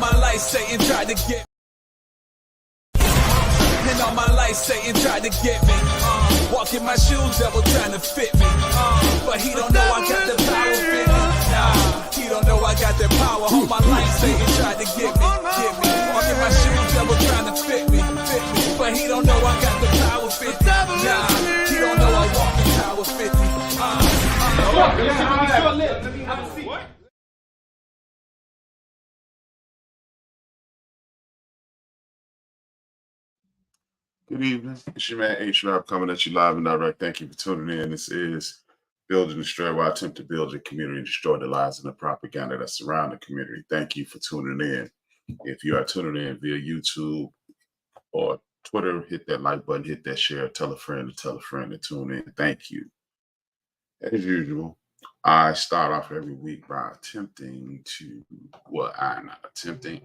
all my life, Satan tried to get me. And all my life, Satan tried to get me. Walk in my shoes, devil trying to fit me. But he don't know I got the power fit me. Nah, he don't know I got that power. All my life, Satan tried to get me. Walk in my shoes, devil trying to fit me. But he don't know I got the power fit me. Nah, he don't know I walk in power fit me. What? Good evening. It's your man H Rap coming at you live and direct. Thank you for tuning in. This is Build and Destroy, where I attempt to build your community and destroy the lies and the propaganda that surround the community. Thank you for tuning in. If you are tuning in via YouTube or Twitter, hit that like button, hit that share, tell a friend to tune in. Thank you. As usual, I start off every week by attempting to, well, I'm not attempting,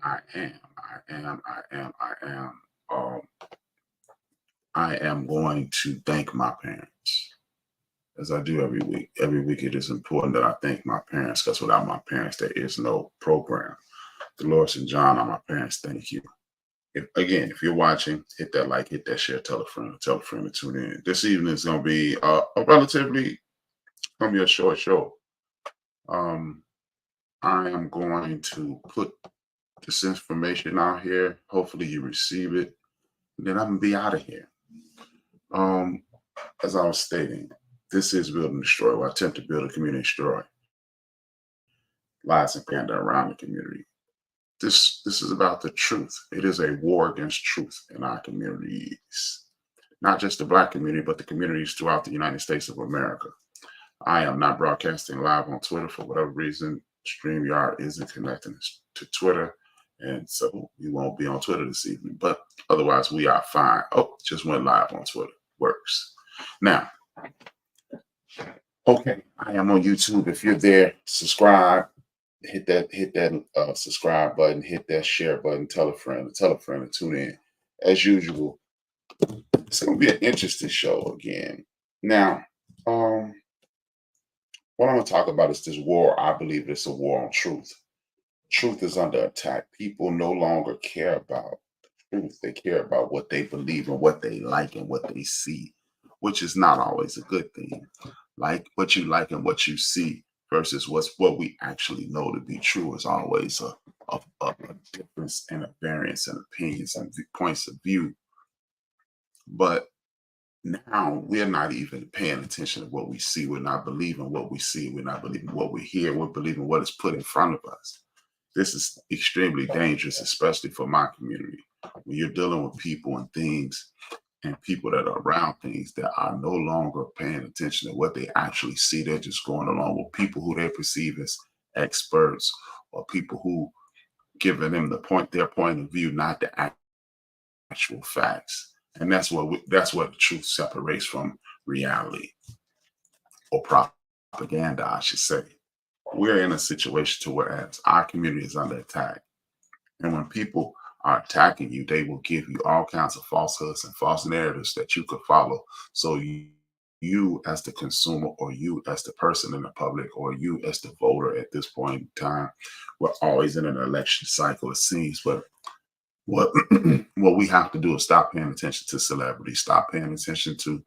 I am going to thank my parents, as I do every week. Every week it is important that I thank my parents, because without my parents, there is no program. Dolores and John are my parents. Thank you. If you're watching, hit that like, hit that share, tell a friend to tune in. This evening is going to be a short show. I am going to put this information out here. Hopefully you receive it. And then I'm going to be out of here. As I was stating, this is Build and Destroy, where I attempt to build a community and destroy lies and propaganda around the community. This is about the truth. It is a war against truth in our communities. Not just the Black community, but the communities throughout the United States of America. I am not broadcasting live on Twitter for whatever reason. StreamYard isn't connecting to Twitter, and so we won't be on Twitter this evening. But otherwise, we are fine. Oh, just went live on Twitter. Works. Now, okay, I am on YouTube. If you're there, subscribe. Hit that subscribe button. Hit that share button. Tell a friend to tune in. As usual, it's gonna be an interesting show again. Now, what I'm gonna talk about is this war. I believe it's a war on truth. Truth is under attack. People no longer care about the truth. They care about what they believe and what they like and what they see, which is not always a good thing. Like what you like and what you see versus what we actually know to be true is always a difference and a variance in opinions and points of view. But now we're not even paying attention to what we see. We're not believing what we see. We're not believing what we hear. We're believing what is put in front of us. This is extremely dangerous, especially for my community. When you're dealing with people and things and people that are around things that are no longer paying attention to what they actually see, they're just going along with people who they perceive as experts or people who giving them their point of view, not the actual facts. And that's what the truth separates from reality, or propaganda, I should say. We're in a situation to whereas our community is under attack. And when people are attacking you, they will give you all kinds of falsehoods and false narratives that you could follow. So you as the consumer, or you as the person in the public, or you as the voter at this point in time, we're always in an election cycle, it seems, but what we have to do is stop paying attention to celebrities, stop paying attention to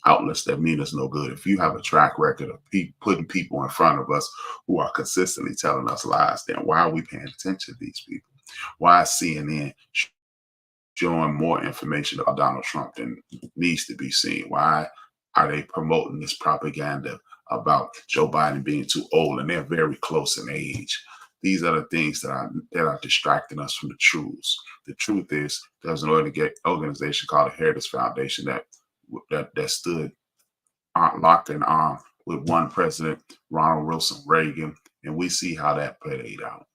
outlets that mean us no good. If you have a track record of putting people in front of us who are consistently telling us lies, then why are we paying attention to these people? Why is CNN showing more information about Donald Trump than needs to be seen? Why are they promoting this propaganda about Joe Biden being too old, and they're very close in age? These are the things that are distracting us from the truths. The truth is, there's an organization called the Heritage Foundation that stood locked in arm with one president, Ronald Wilson Reagan, and we see how that played out.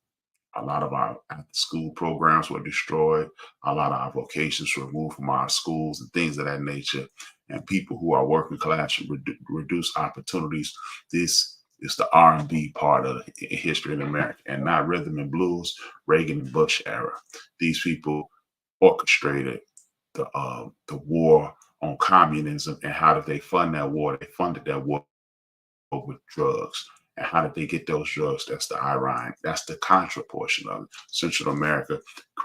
A lot of our after-school programs were destroyed. A lot of our vocations were removed from our schools and things of that nature. And people who are working class reduced opportunities. This is the R&B part of history in America, and not rhythm and blues, Reagan and Bush era. These people orchestrated the war on communism. And how did they fund that war? They funded that war with drugs And how did they get those drugs? That's the Iran. That's the Contra portion of it. Central America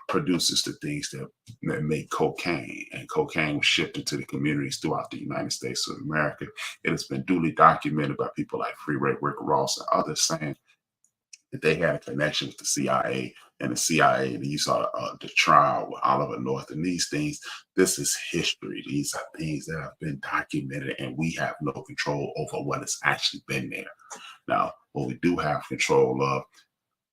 produces the things that make cocaine, and cocaine was shipped into the communities throughout the United States of America. It has been duly documented by people like Freeway Rick Ross and others saying that they had a connection with the CIA, and the CIA, and you saw the trial with Oliver North, and these things, this is history. These are things that have been documented, and we have no control over what has actually been there. Now, what we do have control of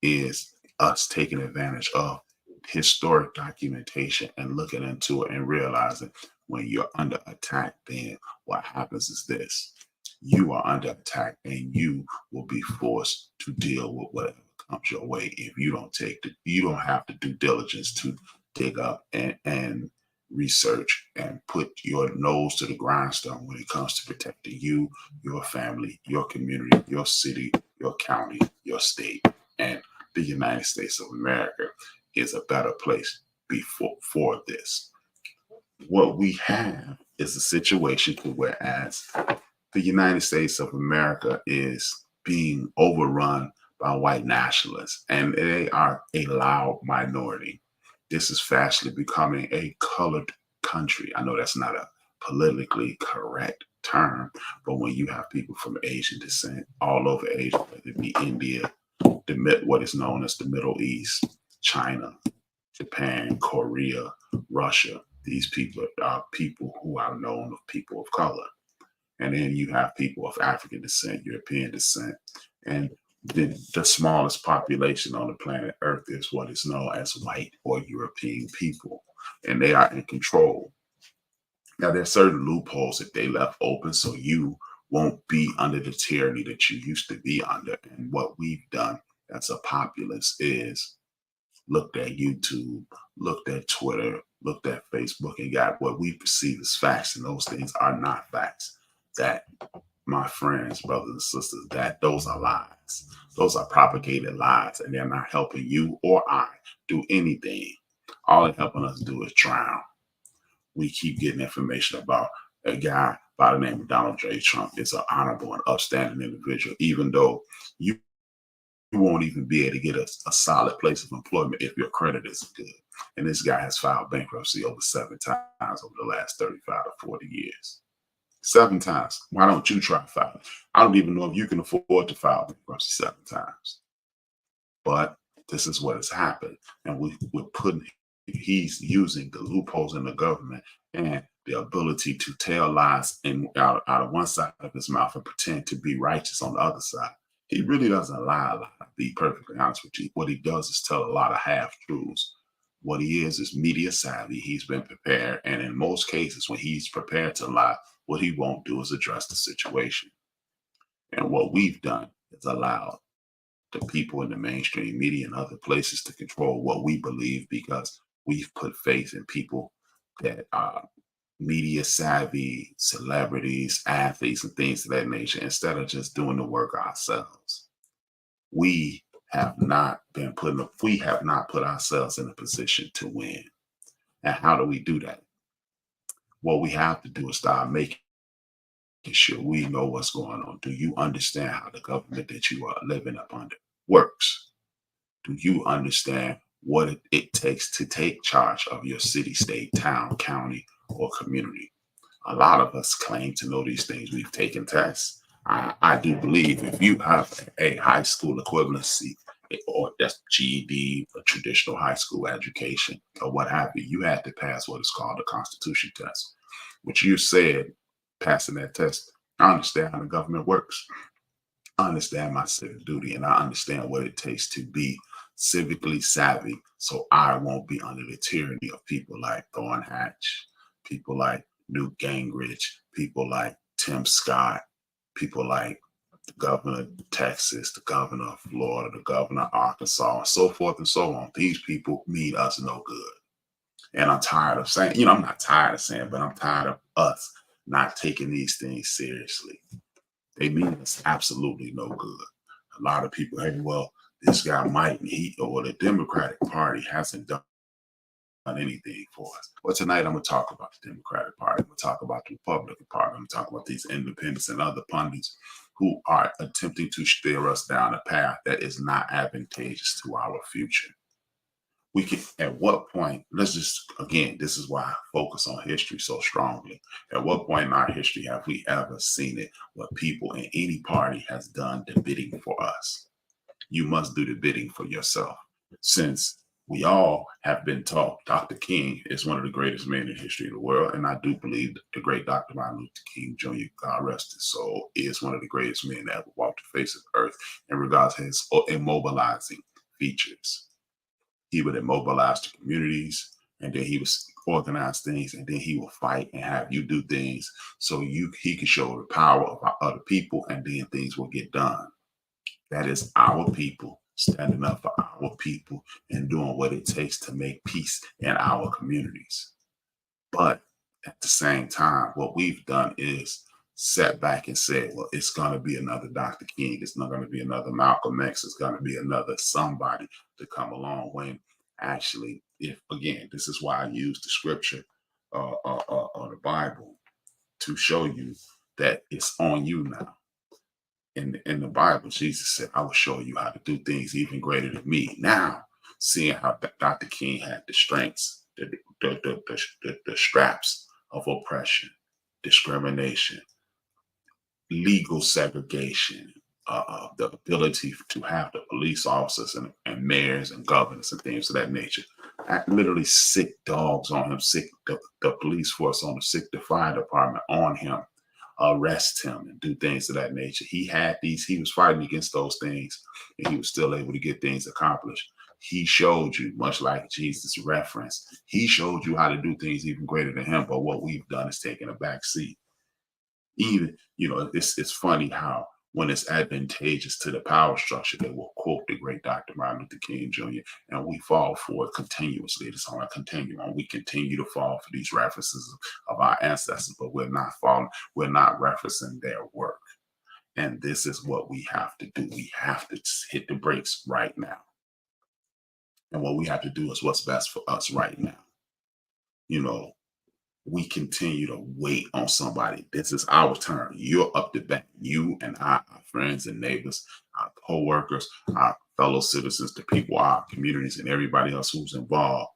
is us taking advantage of historic documentation and looking into it and realizing when you're under attack, then what happens is this. You are under attack and you will be forced to deal with whatever comes your way if you don't you don't have the due diligence to dig up and research and put your nose to the grindstone when it comes to protecting you, your family, your community, your city, your county, your state, and the United States of America is a better place for this. What we have is a situation whereas the United States of America is being overrun by white nationalists, and they are a loud minority. This is fastly becoming a colored country. I know that's not a politically correct term, but when you have people from Asian descent all over Asia, whether it be India, what is known as the Middle East, China, Japan, Korea, Russia, these people are people who are known of people of color. And then you have people of African descent, European descent, and the smallest population on the planet Earth is what is known as white or European people, and they are in control. Now, there are certain loopholes that they left open so you won't be under the tyranny that you used to be under. And what we've done as a populace is looked at YouTube, looked at Twitter, looked at Facebook, and got what we perceive as facts, and those things are not facts. That, my friends, brothers and sisters, that those are lies. Those are propagated lies, and they're not helping you or I do anything. All they're helping us do is drown. We keep getting information about a guy by the name of Donald J. Trump is an honorable and upstanding individual, even though you won't even be able to get a solid place of employment if your credit isn't good. And this guy has filed bankruptcy over 7 times over the last 35 to 40 years. 7 times. Why don't you try to file it? I don't even know if you can afford to file bankruptcy 7 times. But this is what has happened. And we're putting, he's using the loopholes in the government and the ability to tell lies out of one side of his mouth and pretend to be righteous on the other side. He really doesn't lie a lot, to be perfectly honest with you. What he does is tell a lot of half-truths. What he is media savvy. He's been prepared. And in most cases, when he's prepared to lie, what he won't do is address the situation. And what we've done is allowed the people in the mainstream media and other places to control what we believe because we've put faith in people that are media savvy, celebrities, athletes, and things of that nature, instead of just doing the work ourselves. We have not put ourselves in a position to win. And how do we do that? What we have to do is start making sure we know what's going on. Do you understand how the government that you are living up under works? Do you understand what it takes to take charge of your city, state, town, county, or community? A lot of us claim to know these things. We've taken tests. I do believe if you have a high school equivalency, or that's GED, a traditional high school education, or what have you, you had to pass what is called a Constitution test, which you said, passing that test, I understand how the government works. I understand my civic duty, and I understand what it takes to be civically savvy so I won't be under the tyranny of people like Thorn Hatch, people like Newt Gingrich, people like Tim Scott, people like the governor of Texas, the governor of Florida, the governor of Arkansas, and so forth and so on. These people mean us no good. And I'm tired of saying, I'm not tired of saying, but I'm tired of us not taking these things seriously. They mean us absolutely no good. A lot of people, hey, well, this guy might, or the Democratic Party hasn't done anything for us. Well, tonight I'm going to talk about the Democratic Party. I'm going to talk about the Republican Party. I'm going to talk about these independents and other pundits who are attempting to steer us down a path that is not advantageous to our future. We can, at what point, let's just, again, this is why I focus on history so strongly. At what point in our history have we ever seen it where people in any party has done the bidding for us? You must do the bidding for yourself. Since we all have been taught Dr. King is one of the greatest men in the history of the world, and I do believe the great Dr. Martin Luther King Jr., God rest his soul, is one of the greatest men that ever walked the face of the earth in regards to his immobilizing features. He would immobilize the communities, and then he would organize things, and then he will fight and have you do things so he can show the power of other people, and then things will get done. That is our people standing up for our people and doing what it takes to make peace in our communities. But at the same time, what we've done is sat back and said, well, it's going to be another Dr. King. It's not going to be another Malcolm X. It's going to be another somebody to come along, when actually, if, again, this is why I use the scripture or the Bible to show you that it's on you now. In the Bible, Jesus said, I will show you how to do things even greater than me. Now, seeing how Dr. King had the strengths, the straps of oppression, discrimination, legal segregation, the ability to have the police officers and mayors and governors and things of that nature. Literally sick dogs on him, sick the police force on him, sick the fire department on him, arrest him and do things of that nature. He was fighting against those things, and he was still able to get things accomplished. He showed you, much like Jesus reference, he showed you how to do things even greater than him. But what we've done is taken a back seat. Even, it's funny how when it's advantageous to the power structure, they will quote the great Dr. Martin Luther King Jr., and we fall for it continuously. It's on a continuum. We continue to fall for these references of our ancestors, but we're not falling. We're not referencing their work. And this is what we have to do. We have to hit the brakes right now. And what we have to do is what's best for us right now. We continue to wait on somebody. This is our turn. You're up to bat. You and I, our friends and neighbors, our co-workers, our fellow citizens, the people, our communities, and everybody else who's involved.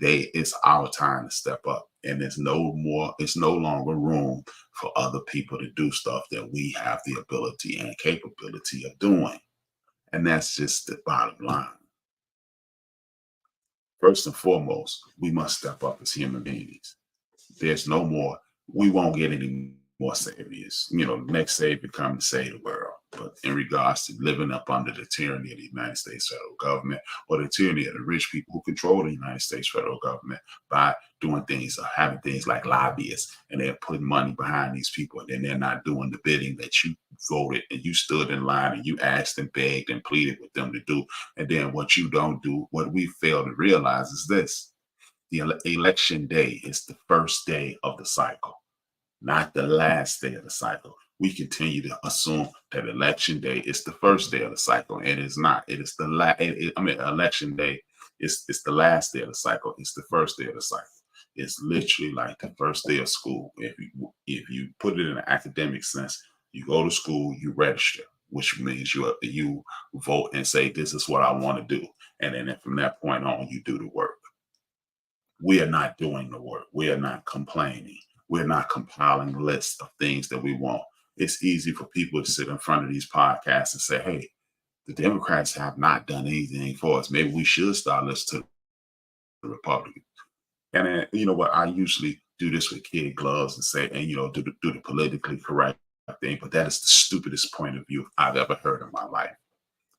It's our time to step up. And it's no longer room for other people to do stuff that we have the ability and capability of doing. And that's just the bottom line. First and foremost, we must step up as human beings. There's no more, we won't get any more saviors. The next savior come to save the world. But in regards to living up under the tyranny of the United States federal government, or the tyranny of the rich people who control the United States federal government by doing things or having things like lobbyists, and they're putting money behind these people, and then they're not doing the bidding that you voted and you stood in line and you asked and begged and pleaded with them to do. And then what you don't do, what we fail to realize is this. The election day is the first day of the cycle, not the last day of the cycle. We continue to assume that election day is the first day of the cycle, and it's not. It is the election day is the last day of the cycle. It's the first day of the cycle. It's literally like the first day of school. If you put it in an academic sense, you go to school, you register, which means you vote and say, this is what I want to do. And then from that point on, you do the work. We are not doing the work. We are not complaining. We're not compiling lists of things that we want. It's easy for people to sit in front of these podcasts and say, hey, the Democrats have not done anything for us. Maybe we should start listening to the Republicans. And then, you know what? I usually do this with kid gloves and say, and, do the politically correct thing. But that is the stupidest point of view I've ever heard in my life.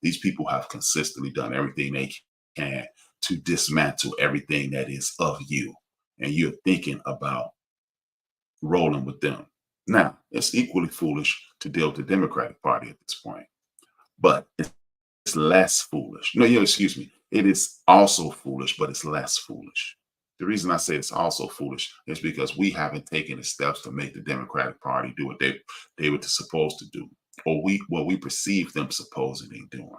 These people have consistently done everything they can to dismantle everything that is of you. And you're thinking about rolling with them. Now, it's equally foolish to deal with the Democratic Party at this point, but it's less foolish. Excuse me. It is also foolish, but it's less foolish. The reason I say it's also foolish is because we haven't taken the steps to make the Democratic Party do what they were supposed to do, or what we perceive them supposedly doing.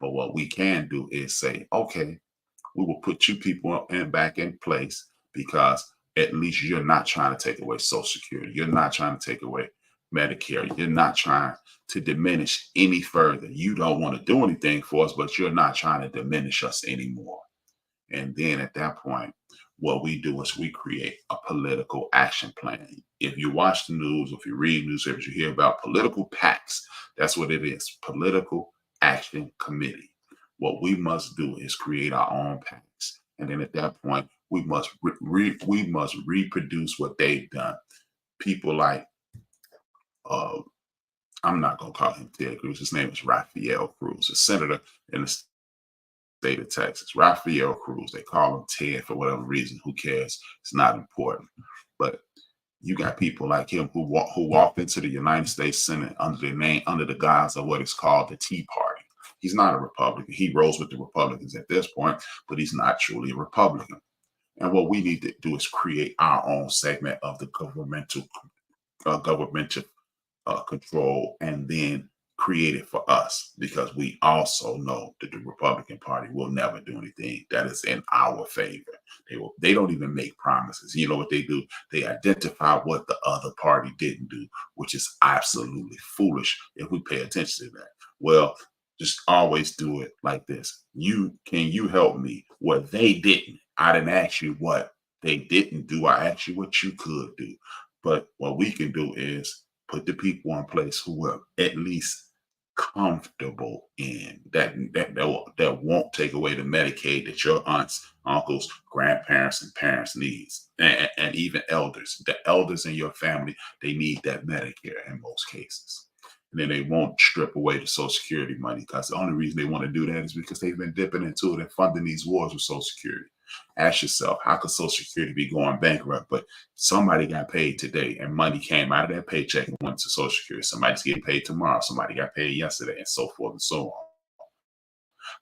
But what we can do is say, okay, we will put you people back in place, because at least you're not trying to take away Social Security. You're not trying to take away Medicare. You're not trying to diminish any further. You don't want to do anything for us, but you're not trying to diminish us anymore. And then at that point, what we do is we create a political action plan. If you watch the news, if you read newspapers, you hear about political PACs. That's what it is, political action committee. What we must do is create our own PACs. And then at that point, we must reproduce what they've done. People like, I'm not going to call him Ted Cruz. His name is Rafael Cruz, a senator in the state of Texas. Rafael Cruz, they call him Ted for whatever reason. Who cares? It's not important. But you got people like him who walked into the United States Senate under the guise of what is called the Tea Party. He's not a Republican. He rolls with the Republicans at this point, but he's not truly a Republican. And what we need to do is create our own segment of the governmental control, and then create it for us, because we also know that the Republican Party will never do anything that is in our favor. They don't even make promises. You know what they do? They identify what the other party didn't do, which is absolutely foolish if we pay attention to that. Well, just always do it like this. Can you help me? What they didn't. I didn't ask you what they didn't do. I asked you what you could do. But what we can do is put the people in place who are at least comfortable in that won't take away the Medicaid that your aunts, uncles, grandparents, and parents needs, and even elders. The elders in your family, they need that Medicare in most cases. And then they won't strip away the Social Security money, because the only reason they want to do that is because they've been dipping into it and funding these wars with Social Security. Ask yourself, how could Social Security be going bankrupt, but somebody got paid today and money came out of their paycheck and went to Social Security? Somebody's getting paid tomorrow. Somebody got paid yesterday, and so forth and so on.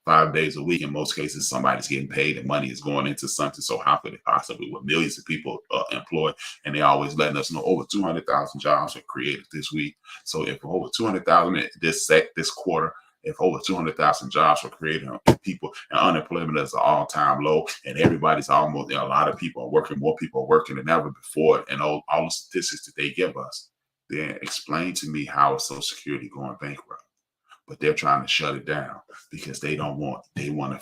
5 days a week, in most cases, somebody's getting paid and money is going into something. So how could it possibly, with millions of people employed, and they always letting us know over 200,000 jobs are created this week. So if over 200,000 this quarter, if over 200,000 jobs were created, people, and unemployment is an all-time low, and everybody's almost, a lot of people are working, more people are working than ever before, and all the statistics that they give us, then explain to me how is Social Security going bankrupt? But they're trying to shut it down because they want to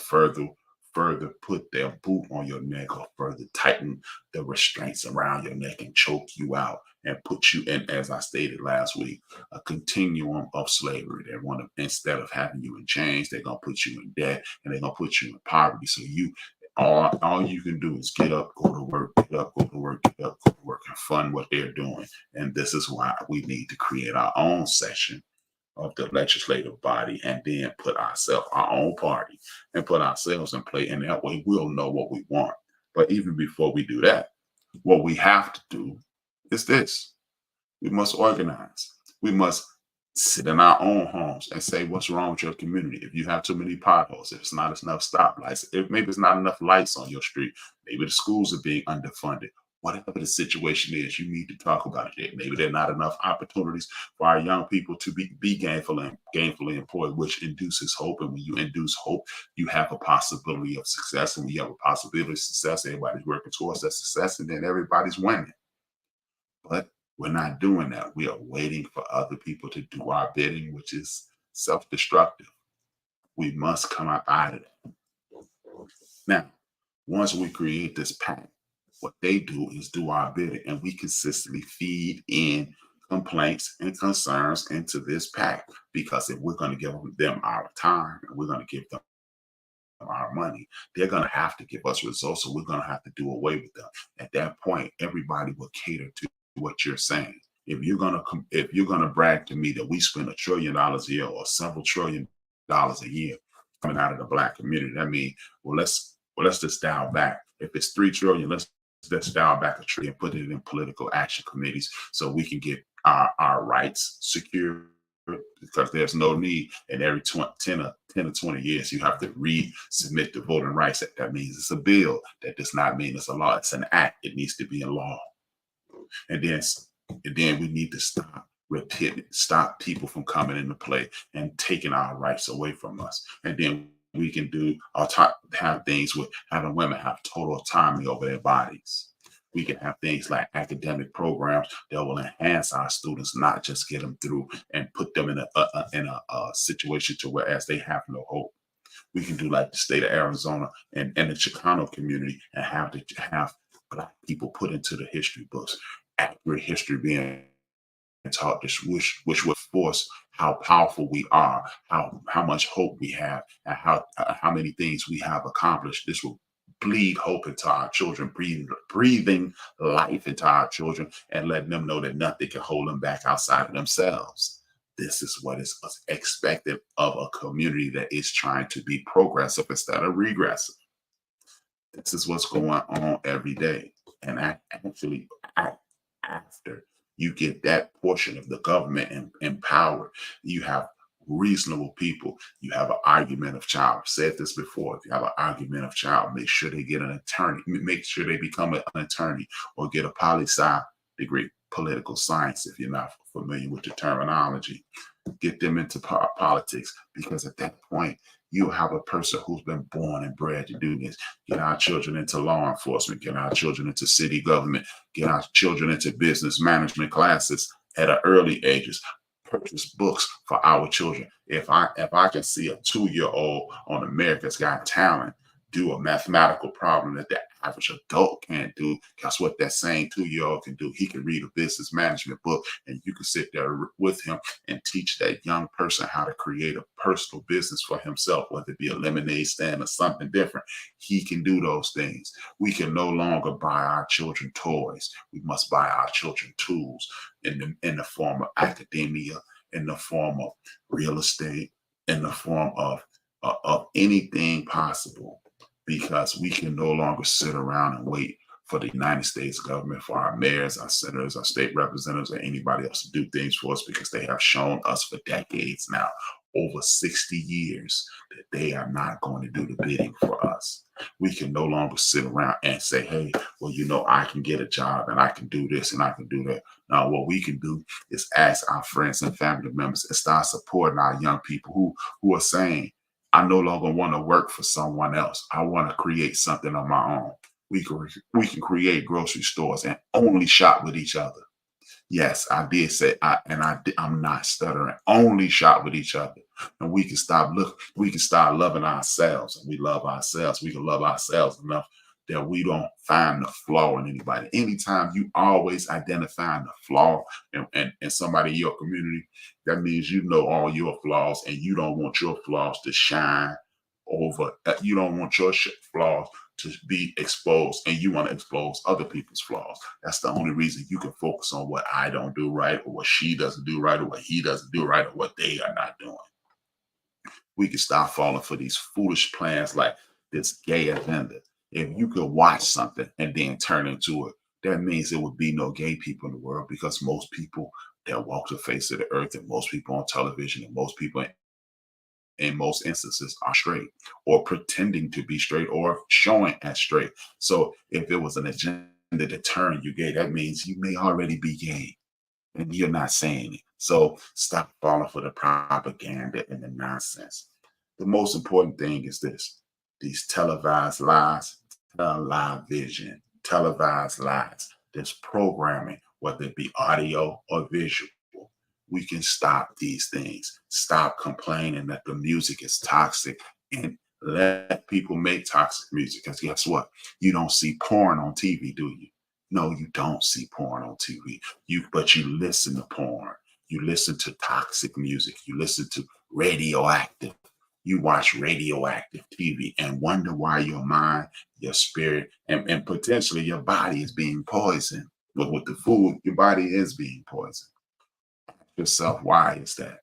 further put their boot on your neck, or further tighten the restraints around your neck and choke you out and put you in, as I stated last week, a continuum of slavery. They want to, instead of having you in chains, they're going to put you in debt, and they're going to put you in poverty. So all you can do is get up, go to work, get up, go to work, get up, go to work, and fund what they're doing. And this is why we need to create our own session of the legislative body, and then put ourselves, our own party, and put ourselves in play. And that way we'll know what we want. But even before we do that, what we have to do is this. We must organize. We must sit in our own homes and say, what's wrong with your community? If you have too many potholes, if it's not enough stoplights, if maybe it's not enough lights on your street, maybe the schools are being underfunded. Whatever the situation is, you need to talk about it. Maybe there are not enough opportunities for our young people to be gainfully employed, which induces hope. And when you induce hope, you have a possibility of success. And when you have a possibility of success, everybody's working towards that success, and then everybody's winning. But we're not doing that. We are waiting for other people to do our bidding, which is self-destructive. We must come out of that. Now, once we create this pact, what they do is do our bidding, and we consistently feed in complaints and concerns into this pack. Because if we're going to give them our time, and we're going to give them our money, they're going to have to give us results. So we're going to have to do away with them. At that point, everybody will cater to what you're saying. If you're going to brag to me that we spend $1 trillion a year or several $1 trillion a year coming out of the Black community, I mean, let's just dial back. If it's $3 trillion, let's dial back $1 trillion and put it in political action committees so we can get our rights secured, because there's no need in every 10 or 20 years you have to resubmit the Voting Rights Act. That means it's a bill. That does not mean it's a law. It's an act. It needs to be a law. And then we need to stop people from coming into play and taking our rights away from us. And then we can have things with having women have total autonomy over their bodies. We can have things like academic programs that will enhance our students, not just get them through and put them in a situation to whereas they have no hope. We can do like the state of Arizona and the Chicano community and have Black people put into the history books, accurate history being taught this, which would force how powerful we are, how much hope we have, and how many things we have accomplished. This will bleed hope into our children, breathing life into our children, and letting them know that nothing can hold them back outside of themselves. This is what is expected of a community that is trying to be progressive instead of regressive. This is what's going on every day. And actually, after you get that portion of the government empowered, you have reasonable people. You have an argument of child. I've said this before. If you have an argument of child, make sure they get an attorney. Make sure they become an attorney or get a poli-sci degree, political science, if you're not familiar with the terminology. Get them into politics, because at that point, you have a person who's been born and bred to do this. Get our children into law enforcement, get our children into city government, get our children into business management classes at an early ages. Purchase books for our children. If I can see a 2-year-old on America's Got Talent do a mathematical problem that the average adult can't do, guess what that same 2-year-old can do? He can read a business management book, and you can sit there with him and teach that young person how to create a personal business for himself, whether it be a lemonade stand or something different. He can do those things. We can no longer buy our children toys. We must buy our children tools in the form of academia, in the form of real estate, in the form of anything possible, because we can no longer sit around and wait for the United States government, for our mayors, our senators, our state representatives, or anybody else to do things for us, because they have shown us for decades now, over 60 years, that they are not going to do the bidding for us. We can no longer sit around and say, hey, well, I can get a job and I can do this and I can do that. Now, what we can do is ask our friends and family members and start supporting our young people who are saying, I no longer want to work for someone else. I want to create something on my own. We can create grocery stores and only shop with each other. Yes, I did say I'm not stuttering. Only shop with each other. And we can start loving ourselves, and we love ourselves. We can love ourselves enough that we don't find the flaw in anybody. Anytime you always identifying the flaw in somebody in your community, that means you know all your flaws and you don't want your flaws to shine over. You don't want your flaws to be exposed, and you want to expose other people's flaws. That's the only reason you can focus on what I don't do right, or what she doesn't do right, or what he doesn't do right, or what they are not doing. We can stop falling for these foolish plans like this gay agenda. If you could watch something and then turn into it, that means there would be no gay people in the world, because most people that walk the face of the earth, and most people on television, and most people in most instances are straight, or pretending to be straight, or showing as straight. So if it was an agenda to turn you gay, that means you may already be gay and you're not saying it. So stop falling for the propaganda and the nonsense. The most important thing is this: these televised lies, television, televised lies, this programming, whether it be audio or visual. We can stop these things. Stop complaining that the music is toxic, and let people make toxic music. Because guess what? You don't see porn on TV, do you? No, you don't see porn on TV. But you listen to porn. You listen to toxic music. You listen to radioactive. You watch radioactive TV and wonder why your mind, your spirit, and potentially your body is being poisoned. But with the food, your body is being poisoned. Yourself, why is that?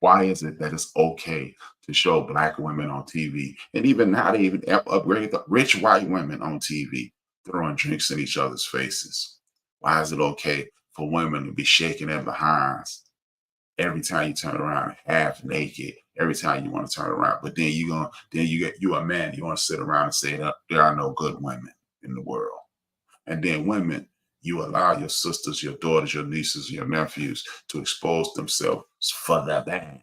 Why is it that it's okay to show Black women on TV, and even now they even upgrade the rich white women on TV throwing drinks in each other's faces? Why is it okay for women to be shaking their behinds every time you turn around, half naked, every time you want to turn around? But then you a man, you want to sit around and say that there are no good women in the world. And then women, you allow your sisters, your daughters, your nieces, your nephews to expose themselves for the bag.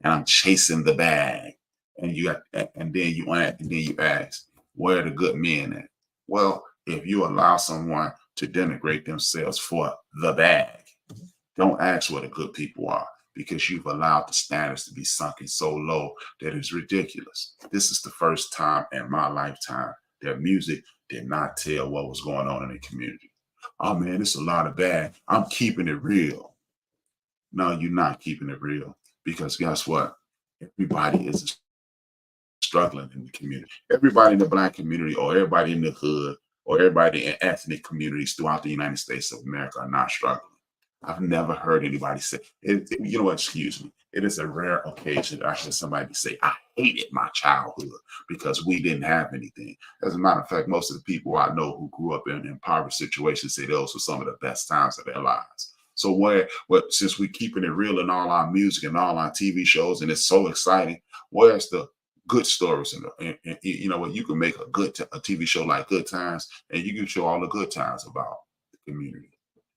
And I'm chasing the bag. And then you ask, where are the good men at? Well, If you allow someone to denigrate themselves for the bag, don't ask what the good people are, because you've allowed the standards to be sunken so low that it's ridiculous. This is the first time in my lifetime that music did not tell what was going on in the community. Oh man, it's a lot of bad. I'm keeping it real. No, you're not keeping it real, because guess what? Everybody is struggling in the community. Everybody in the Black community, or everybody in the hood, or everybody in ethnic communities throughout the United States of America are not struggling. I've never heard anybody say you know what, excuse me. It is a rare occasion that I hear somebody say, I hated my childhood because we didn't have anything. As a matter of fact, most of the people I know who grew up in impoverished situations say those were some of the best times of their lives. So since we're keeping it real in all our music and all our TV shows, and it's so exciting, where's the good stories? And you know what, you can make a TV show like Good Times, and you can show all the good times about the community.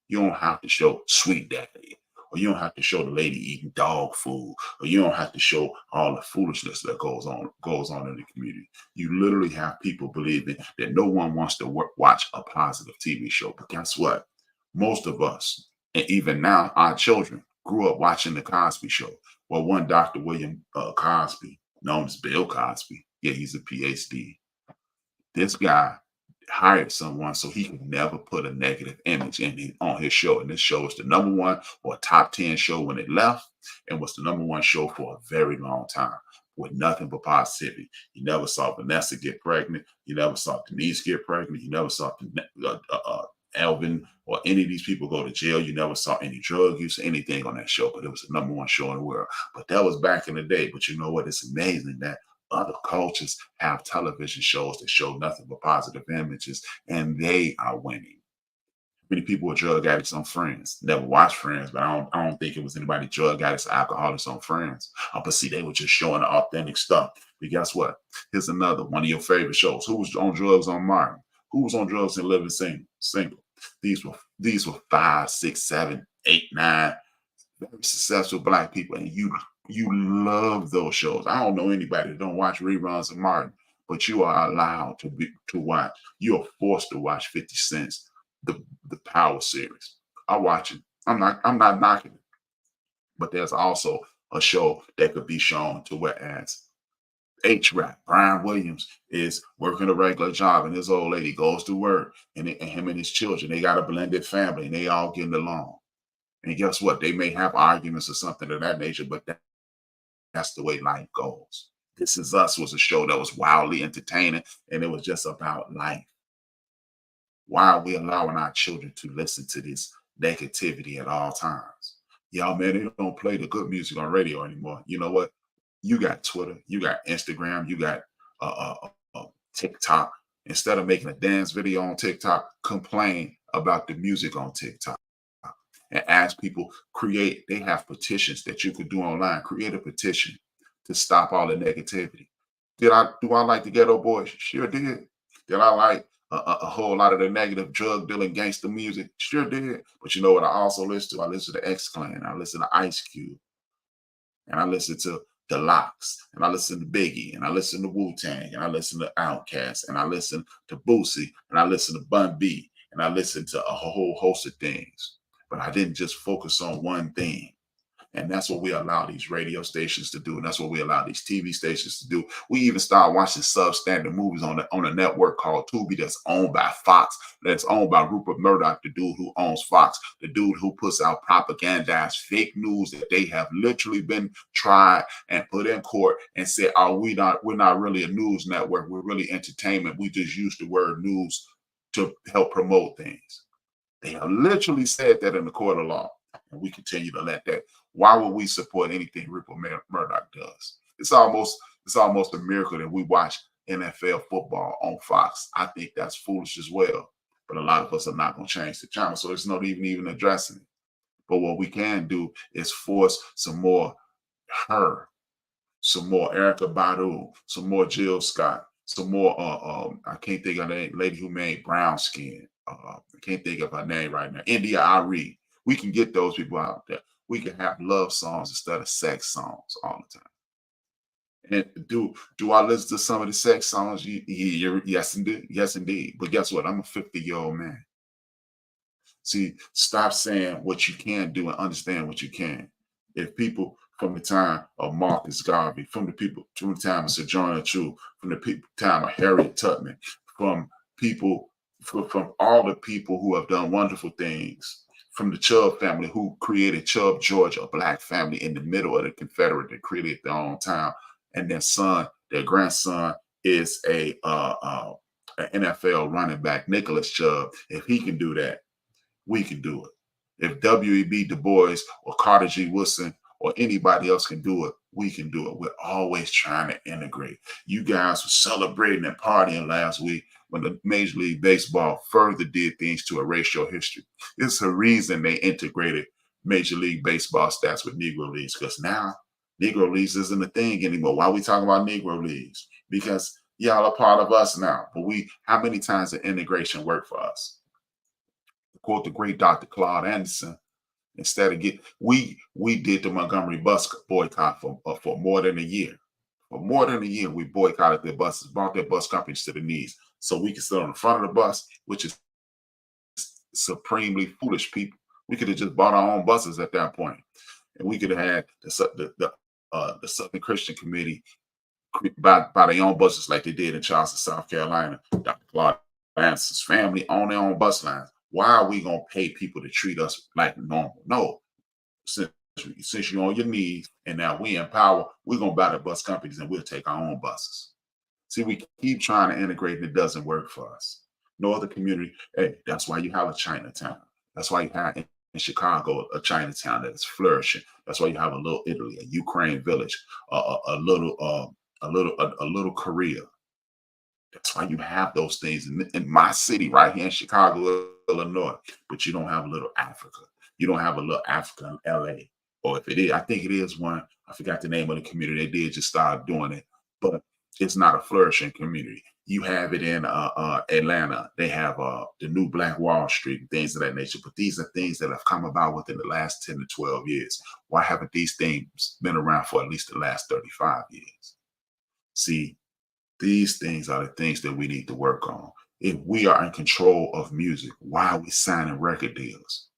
You don't have to show Sweet Daddy, or you don't have to show the lady eating dog food, or you don't have to show all the foolishness that goes on in the community. You literally have people believing that no one wants to watch a positive TV show. But guess what? Most of us, and even now our children, grew up watching the Cosby Show. Well, one Dr. William Cosby, known as Bill Cosby, yeah, he's a PhD. This guy hired someone so he could never put a negative image on his show. And this show was the #1 or top 10 show when it left, and was the #1 show for a very long time, with nothing but positivity. You never saw Vanessa get pregnant. You never saw Denise get pregnant. You never saw Elvin or any of these people go to jail. You never saw any drug use or anything on that show, but it was the #1 show in the world. But that was back in the day. But you know what? It's amazing that other cultures have television shows that show nothing but positive images, and they are winning. Many people are drug addicts on Friends. Never watched Friends, but I don't think it was anybody drug addicts or alcoholics on Friends. But see, they were just showing the authentic stuff. But guess what? Here's another one of your favorite shows. Who was on drugs on Martin? Who was on drugs and living single? These were 5, 6, 7, 8, 9 very successful Black people, and you love those shows. I don't know anybody that don't watch reruns of Martin, but you are allowed to watch. You are forced to watch 50 Cent's the Power series. I watch it. I'm not knocking it, but there's also a show that could be shown to whereas H-Rap, Brian Williams, is working a regular job, and this old lady goes to work, and him and his children, they got a blended family, and they all getting along. And guess what? They may have arguments or something of that nature, but that's the way life goes. This Is Us was a show that was wildly entertaining, and it was just about life. Why are we allowing our children to listen to this negativity at all times? Y'all, man, they don't play the good music on radio anymore. You know what? You got Twitter, you got Instagram, you got TikTok. Instead of making a dance video on TikTok, complain about the music on TikTok. And ask people, they have petitions that you could do online. Create a petition to stop all the negativity. Do I like the Ghetto Boys? Sure did. Did I like a whole lot of the negative drug dealing gangster music? Sure did. But you know what I also listen to? I listen to X-Clan, I listen to Ice Cube, and I listen to The Lox, and I listen to Biggie, and I listen to Wu-Tang, and I listen to Outkast, and I listen to Boosie, and I listen to Bun B, and I listen to a whole host of things. But I didn't just focus on one thing. And that's what we allow these radio stations to do. And that's what we allow these TV stations to do. We even started watching substandard movies on a network called Tubi that's owned by Fox, that's owned by Rupert Murdoch, the dude who owns Fox, the dude who puts out propagandized fake news that they have literally been tried and put in court and said, we're not really a news network. We're really entertainment. We just use the word news to help promote things. They have literally said that in the court of law, and we continue to let that. Why would we support anything Rupert Murdoch does? It's almost a miracle that we watch NFL football on Fox. I think that's foolish as well. But a lot of us are not going to change the channel, so it's not even addressing it. But what we can do is force some more some more Erykah Badu, some more Jill Scott, some more I can't think of the lady who made Brown Skin. I can't think of her name right now. India Arie. We can get those people out there. We can have love songs instead of sex songs all the time. And do I listen to some of the sex songs? Yes, indeed. Yes, indeed. But guess what? I'm a 50-year-old man. See, stop saying what you can't do and understand what you can. If people from the time of Marcus Garvey, from the time of Sojourner Truth, from the time of Harriet Tubman, from people, from all the people who have done wonderful things, from the Chubb family who created Chubb, Georgia, a black family in the middle of the Confederate that created their own town, and their son, their grandson, is an NFL running back, Nicholas Chubb. If he can do that, we can do it. If W.E.B. Du Bois or Carter G. Woodson or anybody else can do it, we can do it. We're always trying to integrate. You guys were celebrating and partying last week when the Major League Baseball further did things to erase your history. It's a reason they integrated Major League Baseball stats with Negro Leagues, because now Negro Leagues isn't a thing anymore. Why are we talking about Negro Leagues? Because y'all are part of us now. But how many times did integration work for us? To quote the great Dr. Claude Anderson, instead of we did the Montgomery bus boycott for more than a year. For more than a year, we boycotted their buses, brought their bus companies to the knees, so we could sit on the front of the bus, which is supremely foolish. People, we could have just bought our own buses at that point, and we could have had the Southern Christian Committee by their own buses like they did in Charleston, South Carolina. Dr. Claude Anderson's family own their own bus lines. Why are we going to pay people to treat us like normal? No, since you're on your knees and now we in power, we're going to buy the bus companies and we'll take our own buses. See, we keep trying to integrate and it doesn't work for us. No other community. Hey, that's why you have a Chinatown. That's why you have in Chicago a Chinatown that is flourishing. That's why you have a little Italy, a Ukraine village, a little Korea. That's why you have those things in my city right here in Chicago, Illinois. But you don't have a little Africa. You don't have a little Africa in LA. Or if it is, I think it is one. I forgot the name of the community. They did just start doing it. But it's not a flourishing community. You have it in Atlanta. They have the new Black Wall Street and things of that nature. But these are things that have come about within the last 10 to 12 years. Why haven't these things been around for at least the last 35 years? See, these things are the things that we need to work on. If we are in control of music, why are we signing record deals?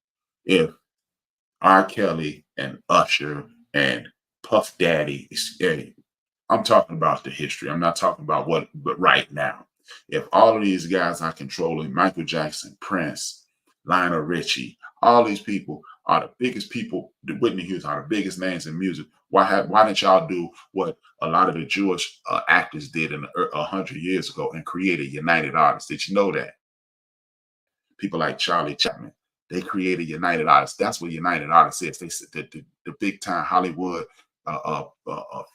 If R. Kelly and Usher and Puff Daddy, I'm talking about the history. I'm not talking about but right now. If all of these guys are controlling Michael Jackson, Prince, Lionel Richie, all these people are the biggest people, the Whitney Houston are the biggest names in music. Why didn't y'all do what a lot of the Jewish actors did 100 years ago and created United Artists? Did you know that? People like Charlie Chaplin, they created United Artists. That's what United Artists is. They said that the big time Hollywood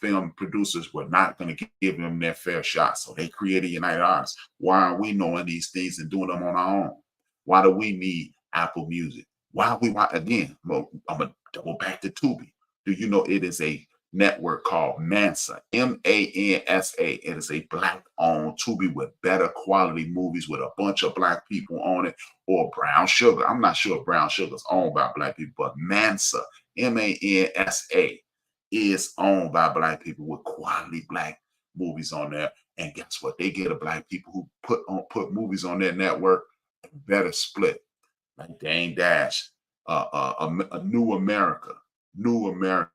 film producers were not going to give them their fair shot. So they created United Artists. Why aren't we knowing these things and doing them on our own? Why do we need Apple Music? Again, I'm going to double back to Tubi. Do you know it is a network called Mansa, M-A-N-S-A. It is a black-owned Tubi with better quality movies with a bunch of black people on it, or Brown Sugar. I'm not sure if Brown Sugar is owned by black people, but Mansa, M-A-N-S-A, is owned by black people with quality black movies on there. And guess what? They get a black people who put movies on their network, better split. Like Dame Dash, a New America, NU America.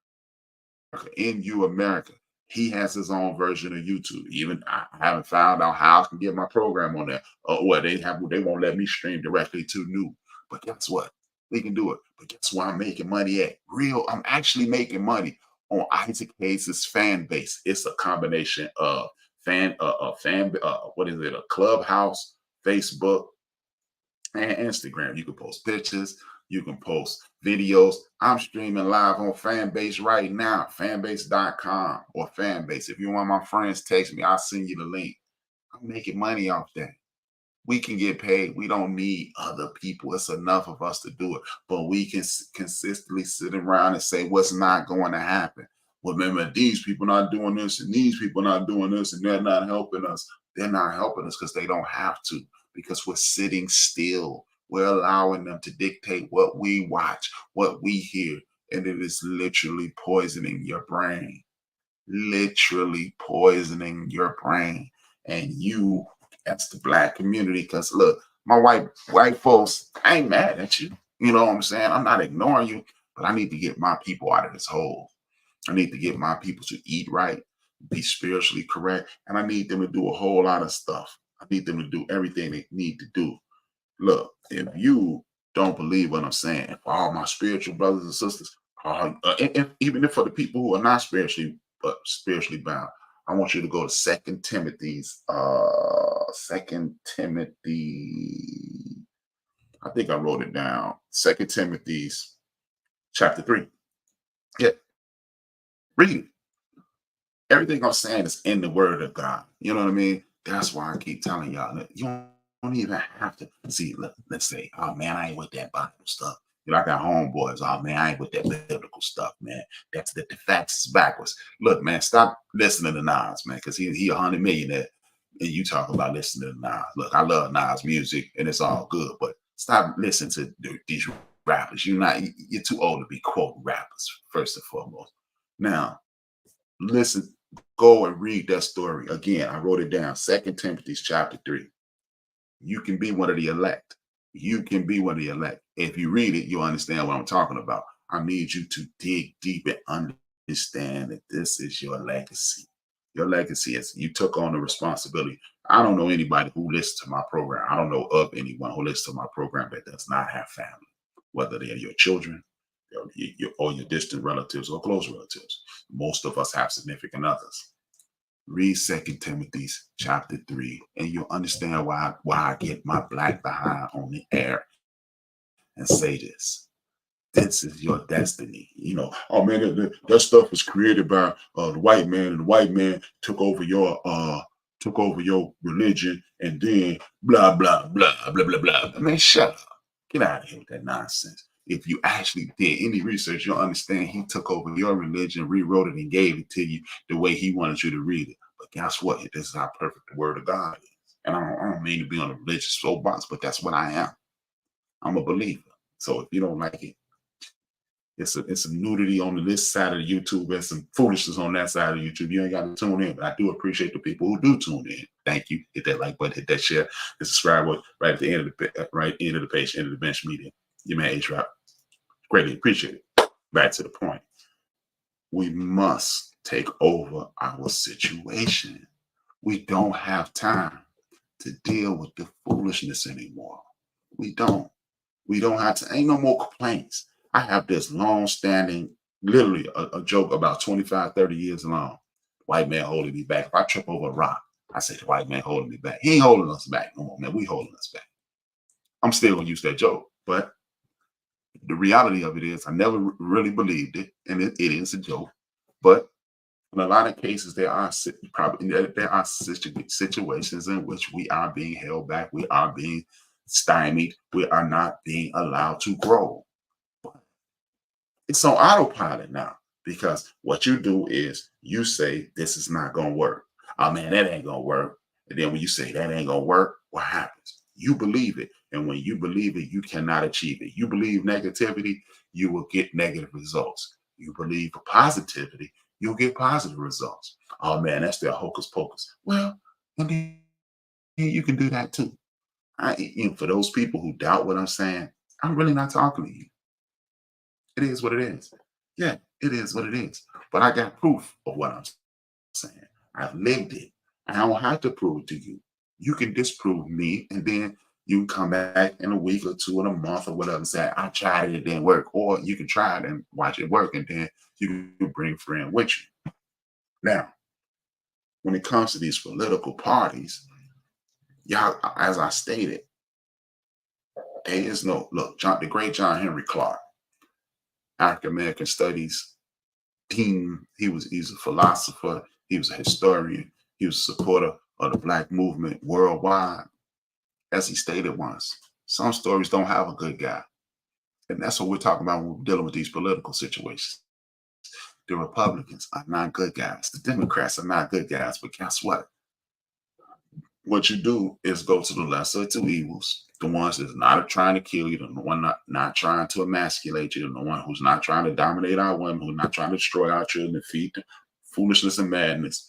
He has his own version of YouTube. Even I haven't found out how I can get my program on there. They won't let me stream directly to New. But guess what? We can do it. But guess where I'm making money at? I'm actually making money on Isaac Hayes' fan base. It's a combination of a Clubhouse, Facebook, and Instagram. You can post pictures, you can post videos. I'm streaming live on Fanbase right now, fanbase.com or Fanbase. If you want my friends, text me. I'll send you the link. I'm making money off that. We can get paid. We don't need other people. It's enough of us to do it. But we can consistently sit around and say what's not going to happen. Well, remember, these people not doing this and these people not doing this and they're not helping us. They're not helping us because they don't have to, because we're sitting still. We're allowing them to dictate what we watch, what we hear, and it is literally poisoning your brain. literally poisoning your brain. And you, that's the black community. Because look, my white folks, I ain't mad at you. You know what I'm saying? I'm not ignoring you, but I need to get my people out of this hole. I need to get my people to eat right, be spiritually correct, and I need them to do a whole lot of stuff. I need them to do everything they need to do. Look, if you don't believe what I'm saying, for all my spiritual brothers and sisters, even if for the people who are not spiritually bound, I want you to go to Second Timothy's, Second Timothy. I think I wrote it down. Second Timothy's chapter 3. Yeah, read it. Everything I'm saying is in the Word of God. You know what I mean? That's why I keep telling y'all that you don't even have to see. Let's say, oh man, I ain't with that Bible stuff. You know, I got homeboys. Oh man, I ain't with that biblical stuff, man. That's the facts is backwards. Look, man, stop listening to Nas, man, because he 100 millionaire, and you talk about listening to Nas. Look, I love Nas music, and it's all good, but stop listening to these rappers. You're too old to be quoting rappers, first and foremost. Now, listen, go and read that story. Again, I wrote it down. 2 Timothy chapter 3. You can be one of the elect. You can be one of the elect. If you read it, you'll understand what I'm talking about. I need you to dig deep and understand that this is your legacy. Your legacy is you took on the responsibility. I don't know anybody who listens to my program. I don't know of anyone who listens to my program that does not have family, whether they're your children, or your distant relatives or close relatives. Most of us have significant others. Read 2 Timothy chapter 3, and you'll understand why I get my black behind on the air and say this. This is your destiny. You know, oh man, that stuff was created by the white man, and the white man took over your religion, and then blah blah blah blah blah blah. Man, shut up. Get out of here with that nonsense. If you actually did any research, you'll understand he took over your religion, rewrote it, and gave it to you the way he wanted you to read it. But guess what? This is how perfect the Word of God is. And I don't mean to be on a religious soapbox, but that's what I am. I'm a believer. So if you don't like it, it's a nudity on this side of the YouTube and some foolishness on that side of YouTube. You ain't got to tune in, but I do appreciate the people who do tune in. Thank you. Hit that like button, hit that share, the subscribe button right at the end of the page, end of the bench media. Your man H-Rock. Greatly appreciate it. Back to the point. We must take over our situation. We don't have time to deal with the foolishness anymore. We don't have to. Ain't no more complaints. I have this long-standing, literally a joke about 25, 30 years long. White man holding me back. If I trip over a rock, I say the white man holding me back. He ain't holding us back no more, man. We holding us back. I'm still going to use that joke, but the reality of it is I never really believed it, and it is a joke. But in a lot of cases, there are situations in which we are being held back. We are being stymied. We are not being allowed to grow. It's on autopilot now, because what you do is you say, this is not going to work. Oh man, that ain't going to work. And then when you say that ain't going to work, what happens? You believe it. And when you believe it, you cannot achieve it. You believe negativity, you will get negative results. You believe positivity, you'll get positive results. Oh man, that's their hocus pocus. Well, and then you can do that too. For those people who doubt what I'm saying, I'm really not talking to you. It is what it is. Yeah, it is what it is. But I got proof of what I'm saying. I've lived it. I don't have to prove it to you. You can disprove me, and then you can come back in a week or two, in a month or whatever, and say, I tried it, it didn't work. Or you can try it and watch it work, and then you can bring a friend with you. Now, when it comes to these political parties, y'all, as I stated, there is no, look, the great John Henry Clark, African American Studies dean. He's a philosopher. He was a historian. He was a supporter of the Black movement worldwide. As he stated once, some stories don't have a good guy. And that's what we're talking about when we're dealing with these political situations. The Republicans are not good guys. The Democrats are not good guys. But guess what? What you do is go to the lesser of two evils. The ones that's not trying to kill you, the one not trying to emasculate you, the one who's not trying to dominate our women, who's not trying to destroy our children and foolishness and madness.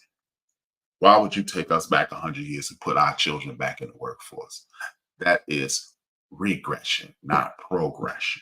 Why would you take us back 100 years and put our children back in the workforce? That is regression, not progression.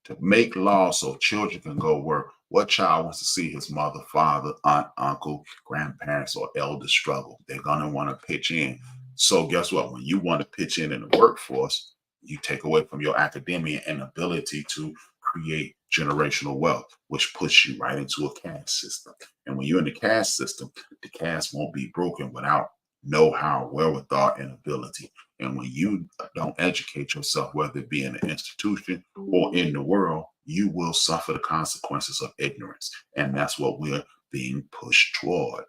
To make laws so children can go work, what child wants to see his mother, father, aunt, uncle, grandparents, or elders struggle? They're going to want to pitch in. So guess what? When you want to pitch in the workforce, you take away from your academia and ability to create generational wealth, which puts you right into a caste system. And when you're in the caste system, the caste won't be broken without know-how, wherewithal, and ability. And when you don't educate yourself, whether it be in an institution or in the world, you will suffer the consequences of ignorance. And that's what we're being pushed toward.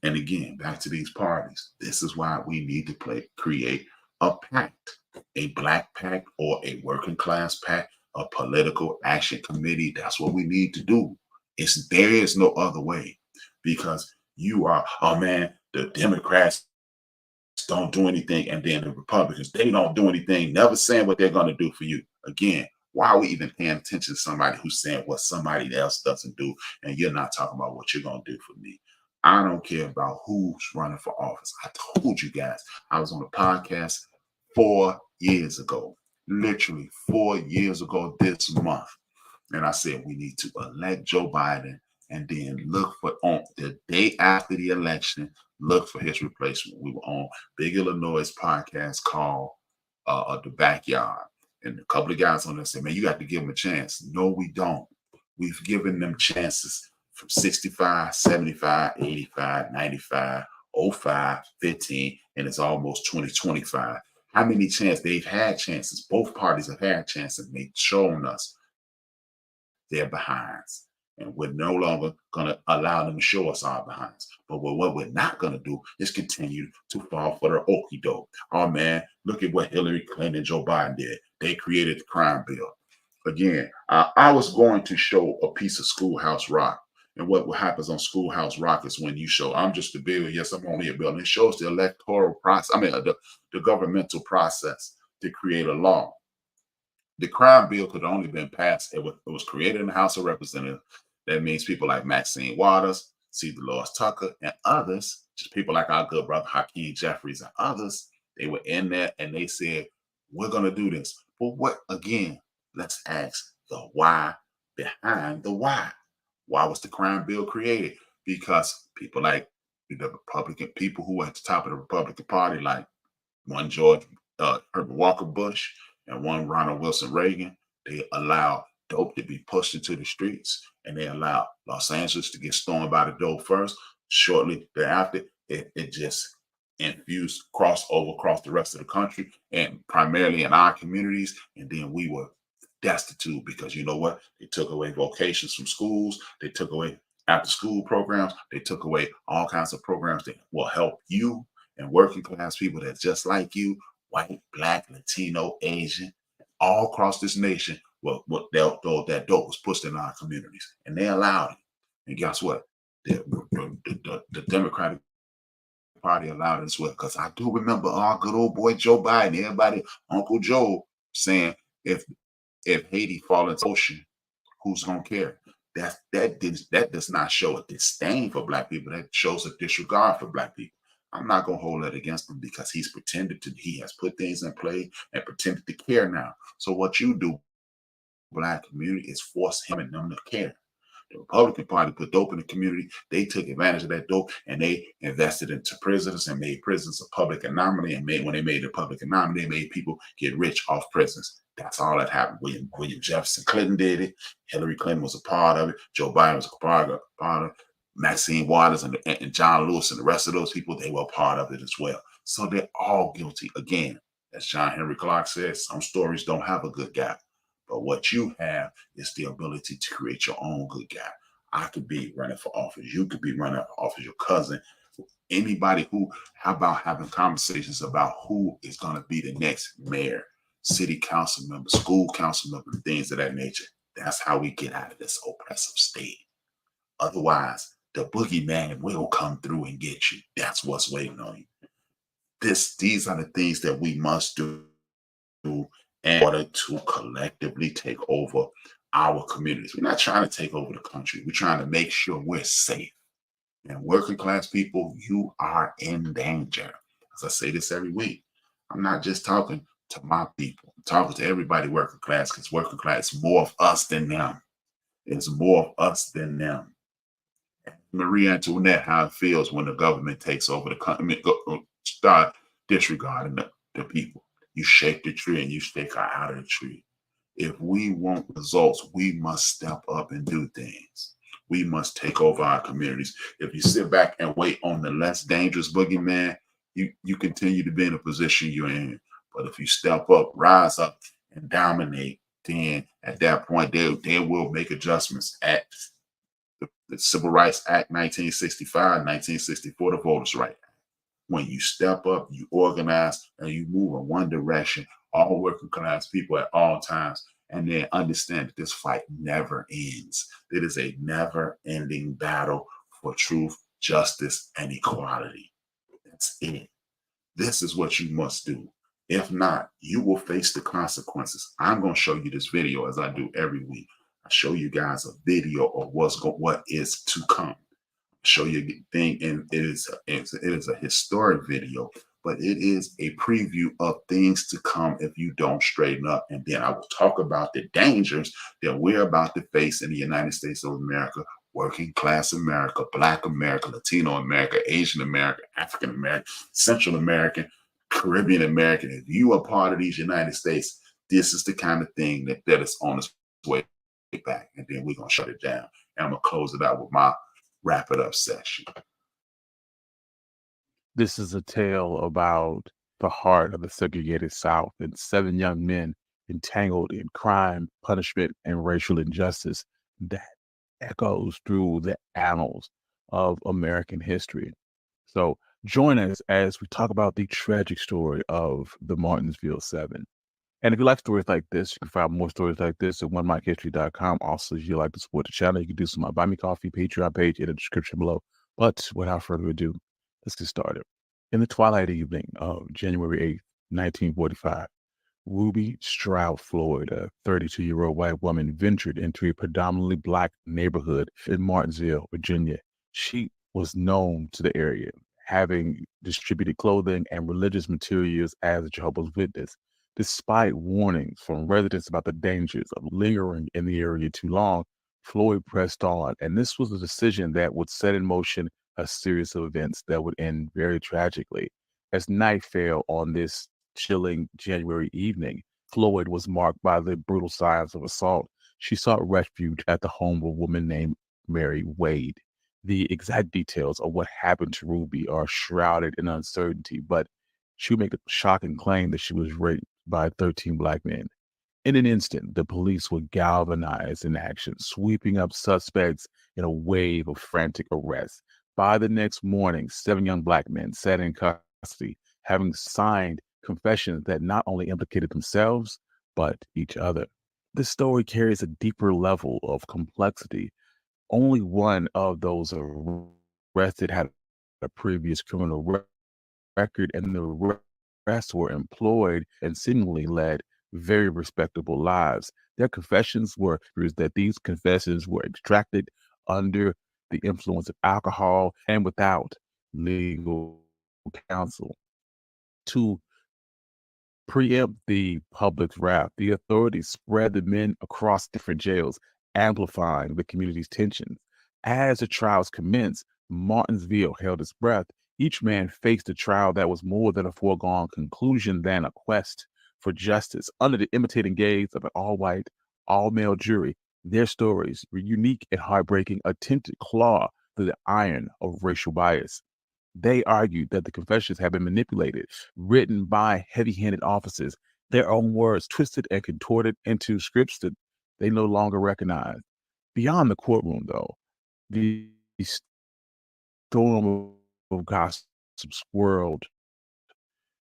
And again, back to these parties. This is why we need to create a pact, a black pact or a working class pact, a political action committee. That's what we need to do. There is no other way, because you are, oh man, the Democrats don't do anything, and then the Republicans, they don't do anything, never saying what they're going to do for you. Again, why are we even paying attention to somebody who's saying what somebody else doesn't do, and you're not talking about what you're going to do for me? I don't care about who's running for office. I told you guys, I was on a podcast 4 years ago, literally 4 years ago this month. And I said, we need to elect Joe Biden and then look for, on the day after the election, look for his replacement. We were on Big Illinois' podcast called The Backyard. And a couple of guys on there said, man, you got to give them a chance. No, we don't. We've given them chances from 65, 75, 85, 95, 05, 15, and it's almost 2025. How many chances? They've had chances. Both parties have had chances, and they've shown us their behinds. And we're no longer going to allow them to show us our behinds. But what we're not going to do is continue to fall for the okie doke. Oh, man, look at what Hillary Clinton and Joe Biden did. They created the crime bill. Again, I was going to show a piece of Schoolhouse Rock. And what happens on Schoolhouse Rock is when you show, I'm just a bill. Yes, I'm only a bill. And it shows the electoral process, the governmental process to create a law. The crime bill could only been passed. It was created in the House of Representatives. That means people like Maxine Waters, C. Dolores Tucker, and others, just people like our good brother Hakeem Jeffries and others, they were in there and they said, we're going to do this. But what, again, let's ask the why behind the why. Why was the crime bill created? Because people like the Republican, people who were at the top of the Republican Party, like one Herbert Walker Bush and one Ronald Wilson Reagan, they allowed dope to be pushed into the streets, and they allowed Los Angeles to get stormed by the dope first. Shortly thereafter, it just infused across the rest of the country, and primarily in our communities. And then we were destitute because, you know what? They took away vocations from schools. They took away after school programs. They took away all kinds of programs that will help you and working class people that's just like you, white, black, Latino, Asian, all across this nation. That dope was pushed in our communities, and they allowed it. And guess what? The Democratic Party allowed it as well. Because I do remember our good old boy Joe Biden, everybody, Uncle Joe, saying, if Haiti fall into the ocean, who's gonna care? That does not show a disdain for black people. That shows a disregard for black people. I'm not gonna hold that against him because he has put things in play and pretended to care now. So what you do, black community, is force him and them to care. The Republican Party put dope in the community. They took advantage of that dope and they invested into prisons and made prisons a public anomaly. And when they made it a public anomaly, they made people get rich off prisons. That's all that happened. William Jefferson Clinton did it. Hillary Clinton was a part of it. Joe Biden was a part of it. Maxine Waters and John Lewis and the rest of those people, they were part of it as well. So they're all guilty. Again, as John Henry Clark says, some stories don't have a good guy. But what you have is the ability to create your own good guy. I could be running for office. You could be running for office, your cousin. Anybody how about having conversations about who is going to be the next mayor, city council member, school council member, things of that nature. That's how we get out of this oppressive state. Otherwise, the boogeyman will come through and get you. That's what's waiting on you. These are the things that we must do in order to collectively take over our communities. We're not trying to take over the country. We're trying to make sure we're safe. And working class people, you are in danger. As I say this every week, I'm not just talking to my people. I'm talking to everybody working class, because working class is more of us than them. It's more of us than them. Marie Antoinette, how it feels when the government takes over the country, start disregarding the people. You shake the tree and you stake her out of the tree. If we want results, we must step up and do things. We must take over our communities. If you sit back and wait on the less dangerous boogeyman, you continue to be in a position you're in. But if you step up, rise up, and dominate, then at that point they will make adjustments at the Civil Rights Act 1965, 1964, the Voters' Right Act. When you step up, you organize, and you move in one direction, all working class people at all times, and then understand that this fight never ends. It is a never ending battle for truth, justice, and equality. That's it. This is what you must do. If not, you will face the consequences. I'm going to show you this video as I do every week. I show you guys a video of what is to come. Show you a thing, and it is a historic video, but it is a preview of things to come if you don't straighten up. And then I will talk about the dangers that we're about to face in the United States of America, working class America, Black America, Latino America, Asian America, African American, Central American, Caribbean American. If you are part of these United States, this is the kind of thing that is on its way back. And then we're going to shut it down. And I'm going to close it out with my wrap it up session. This is a tale about the heart of the segregated South and 7 young men entangled in crime, punishment, and racial injustice that echoes through the annals of American history. So join us as we talk about the tragic story of the Martinsville 7. And if you like stories like this, you can find more stories like this at onemichistory.com. Also, if you like to support the channel, you can do so on my Buy Me Coffee Patreon page in the description below. But without further ado, let's get started. In the twilight evening of January 8th, 1945, Ruby Stroud Floyd, a 32-year-old white woman, ventured into a predominantly Black neighborhood in Martinsville, Virginia. She was known to the area, having distributed clothing and religious materials as a Jehovah's Witness. Despite warnings from residents about the dangers of lingering in the area too long, Floyd pressed on, and this was a decision that would set in motion a series of events that would end very tragically. As night fell on this chilling January evening, Floyd was marked by the brutal signs of assault. She sought refuge at the home of a woman named Mary Wade. The exact details of what happened to Ruby are shrouded in uncertainty, but she would make the shocking claim that she was raped by 13 Black men. In an instant, the police were galvanized in action, sweeping up suspects in a wave of frantic arrests. By the next morning, 7 young Black men sat in custody, having signed confessions that not only implicated themselves, but each other. This story carries a deeper level of complexity. Only one of those arrested had a previous criminal record, and the rest were employed and seemingly led very respectable lives. Their confessions were that these confessions were extracted under the influence of alcohol and without legal counsel. To preempt the public's wrath, the authorities spread the men across different jails, amplifying the community's tensions. As the trials commenced, Martinsville held its breath. Each man faced a trial that was more than a foregone conclusion than a quest for justice. Under the imitating gaze of an all-white, all-male jury, their stories were unique and heartbreaking, attempted to claw through the iron of racial bias. They argued that the confessions had been manipulated, written by heavy-handed officers, their own words twisted and contorted into scripts that they no longer recognized. Beyond the courtroom, though, the storm of gossip swirled.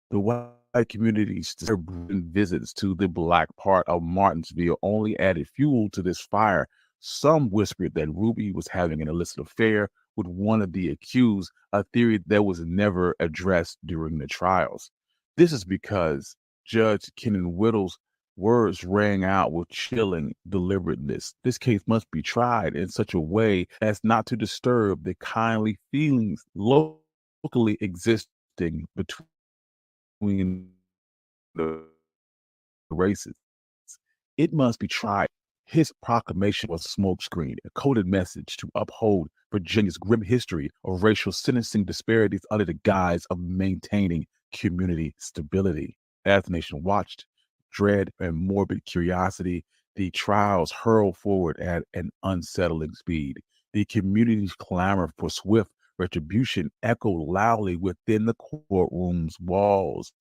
The white community's visits to the Black part of Martinsville only added fuel to this fire. Some whispered that Ruby was having an illicit affair with one of the accused, a theory that was never addressed during the trials. This is because Judge Kenan Whittles Words rang out with chilling deliberateness. This case must be tried in such a way as not to disturb the kindly feelings locally existing between the races. It must be tried. His proclamation was a smokescreen, a coded message to uphold Virginia's grim history of racial sentencing disparities under the guise of maintaining community stability. As the nation watched, dread and morbid curiosity, the trials hurled forward at an unsettling speed. The community's clamor for swift retribution echoed loudly within the courtroom's walls.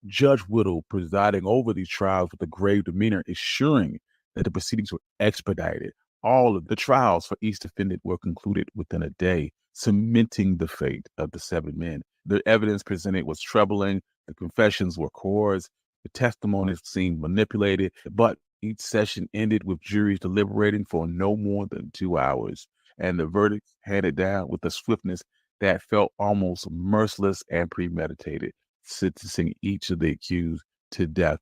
Judge Whittle, presiding over these trials with a grave demeanor, assuring that the proceedings were expedited. All of the trials for each defendant were concluded within a day, cementing the fate of the 7 men. The evidence presented was troubling. The confessions were coerced. The testimonies seemed manipulated, but each session ended with juries deliberating for no more than 2 hours, and the verdicts handed down with a swiftness that felt almost merciless and premeditated, sentencing each of the accused to death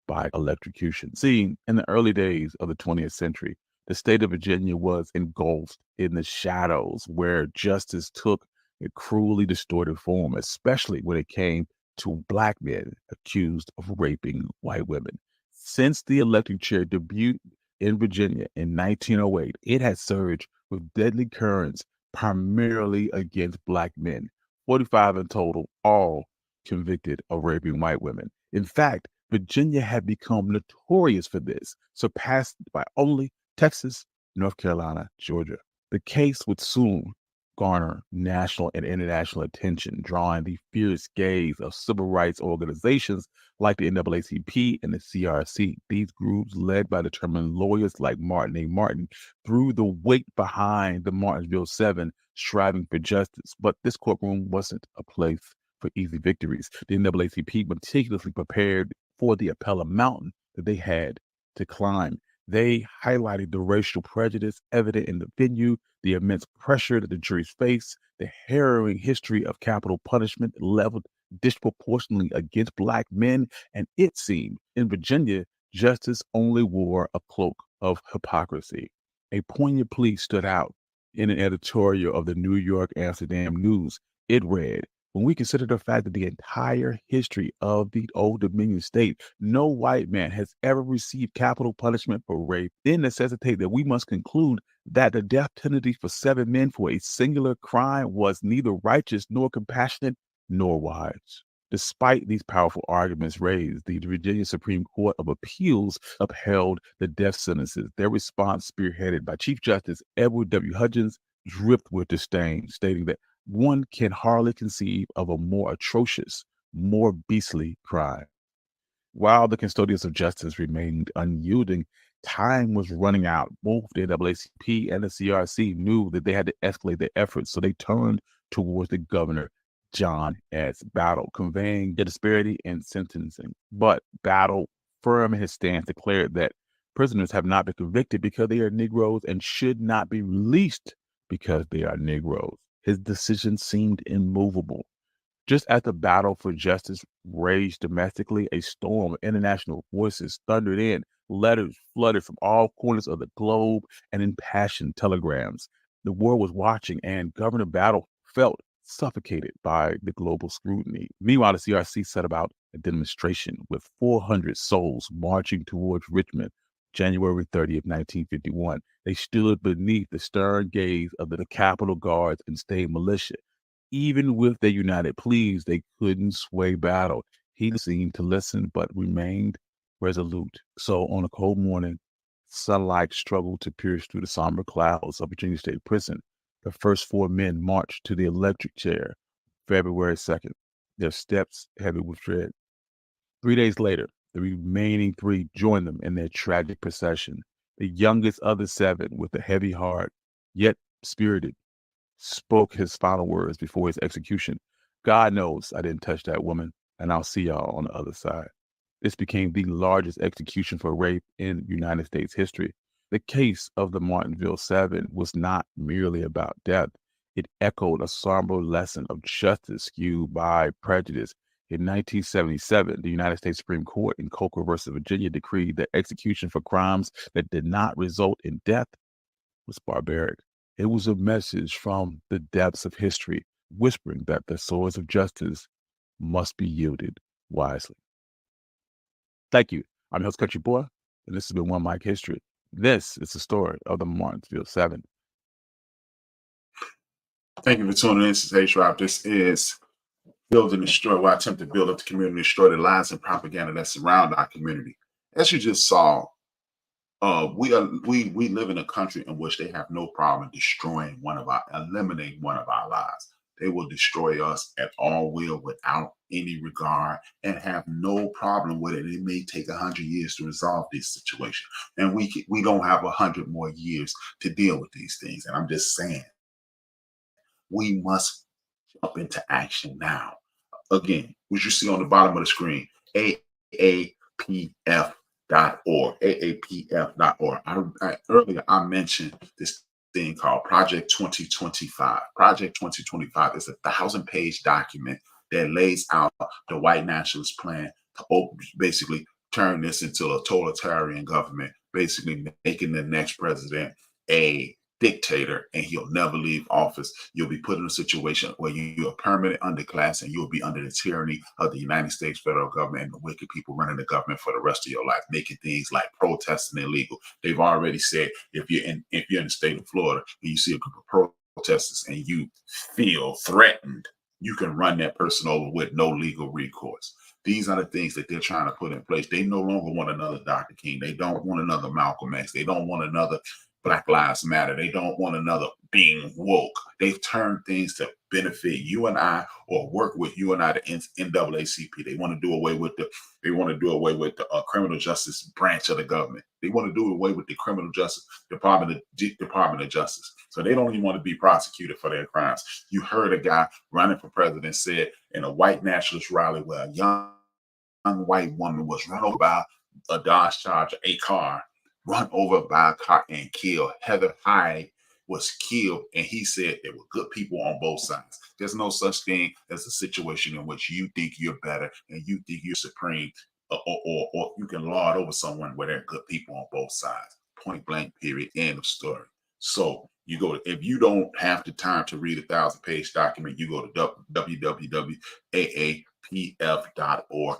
by electrocution. See, in the early days of the 20th century, the state of Virginia was engulfed in the shadows where justice took a cruelly distorted form, especially when it came to Black men accused of raping white women. Since the electric chair debuted in Virginia in 1908, it has surged with deadly currents primarily against Black men, 45 in total, all convicted of raping white women. In fact, Virginia had become notorious for this, surpassed by only Texas, North Carolina, Georgia. The case would soon garner national and international attention, drawing the fierce gaze of civil rights organizations like the NAACP and the CRC. These groups, led by determined lawyers like Martin A. Martin, threw the weight behind the Martinsville 7, striving for justice. But this courtroom wasn't a place for easy victories. The NAACP meticulously prepared for the appellate mountain that they had to climb. They highlighted the racial prejudice evident in the venue, the immense pressure that the juries faced, the harrowing history of capital punishment leveled disproportionately against Black men, and it seemed in Virginia, justice only wore a cloak of hypocrisy. A poignant plea stood out in an editorial of the New York Amsterdam News. It read, "When we consider the fact that the entire history of the Old Dominion state, no white man has ever received capital punishment for rape, then necessitate that we must conclude that the death penalty for 7 men for a singular crime was neither righteous nor compassionate nor wise." Despite these powerful arguments raised, the Virginia Supreme Court of Appeals upheld the death sentences. Their response, spearheaded by Chief Justice Edward W. Hudgens, dripped with disdain, stating that one can hardly conceive of a more atrocious, more beastly crime. While the custodians of justice remained unyielding, time was running out. Both the NAACP and the CRC knew that they had to escalate their efforts, so they turned towards the governor, John S. Battle, conveying the disparity in sentencing. But Battle, firm in his stance, declared that prisoners have not been convicted because they are Negroes and should not be released because they are Negroes. His decision seemed immovable. Just as the battle for justice raged domestically, a storm of international voices thundered in. Letters flooded from all corners of the globe and impassioned telegrams. The world was watching, and Governor Battle felt suffocated by the global scrutiny. Meanwhile, the CRC set about a demonstration with 400 souls marching towards Richmond, January 30th, 1951. They stood beneath the stern gaze of the Capitol Guards and state militia. Even with their united pleas, they couldn't sway Battle. He seemed to listen, but remained resolute. So on a cold morning, sunlight struggled to pierce through the somber clouds of Virginia State Prison. The first 4 men marched to the electric chair, February 2nd, their steps heavy with dread. 3 days later, the remaining 3 joined them in their tragic procession. The youngest of the 7, with a heavy heart, yet spirited, spoke his final words before his execution. "God knows I didn't touch that woman, and I'll see y'all on the other side." This became the largest execution for rape in United States history. The case of the Martinsville 7 was not merely about death. It echoed a somber lesson of justice skewed by prejudice. In 1977, the United States Supreme Court in Coker versus Virginia decreed that execution for crimes that did not result in death was barbaric. It was a message from the depths of history, whispering that the swords of justice must be wielded wisely. Thank you. I'm your host, Country Boy, and this has been One Mic History. This is the story of the Martinsville Seven. Thank you for tuning in. This is H-Rob. This is Build and Destroy, where I attempt to build up the community, destroy the lies and propaganda that surround our community. As you just saw, we live in a country in which they have no problem eliminating one of our lies. They will destroy us at all will without any regard and have no problem with it. It may take 100 years to resolve this situation, and we don't have 100 more years to deal with these things. And I'm just saying, we must jump into action now. Again, what you see on the bottom of the screen, AAPF.org, AAPF.org. Earlier, I mentioned this thing called Project 2025. Project 2025 is a 1,000-page document that lays out the white nationalist plan to basically turn this into a totalitarian government, basically making the next president a dictator, and he'll never leave office. You'll be put in a situation where you're a permanent underclass and you'll be under the tyranny of the United States federal government and the wicked people running the government for the rest of your life, making things like protesting illegal. They've already said if you're in the state of Florida and you see a group of protesters and you feel threatened, you can run that person over with no legal recourse. These are the things that they're trying to put in place. They no longer want another Dr. King. They don't want another Malcolm X. They don't want another Black Lives Matter. They don't want another being woke. They've turned things to benefit you and I, or work with you and I, the NAACP. They want to do away with the criminal justice branch of the government. They want to do away with the criminal justice Department of Justice. So they don't even want to be prosecuted for their crimes. You heard a guy running for president said in a white nationalist rally where a young white woman was run over by a Dodge Charger, a car, run over by a car and killed. Heather Hyde was killed, and he said there were good people on both sides. There's no such thing as a situation in which you think you're better and you think you're supreme, or you can lord over someone where there are good people on both sides. Point blank, period, end of story. So you go to, if you don't have the time to read a 1,000-page document, you go to www.aapf.org,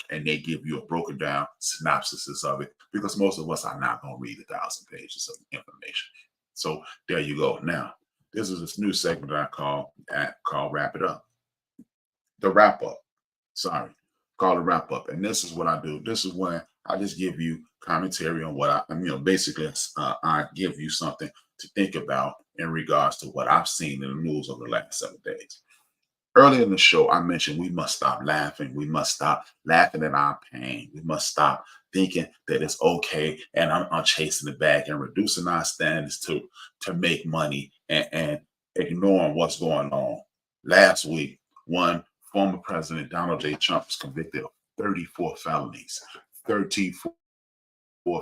and they give you a broken down synopsis of it, because most of us are not going to read 1,000 pages of information. So there you go. Now, this is this new segment that I call Wrap It Up. The wrap up. Sorry, call it wrap up. And this is what I do. This is when I just give you commentary on what basically I give you something to think about in regards to what I've seen in the news over the last 7 days. Earlier in the show, I mentioned we must stop laughing. We must stop laughing at our pain. We must stop thinking that it's okay and I'm chasing the bag and reducing our standards to make money and ignoring what's going on. Last week, one former President Donald J. Trump was convicted of 34 felonies. 34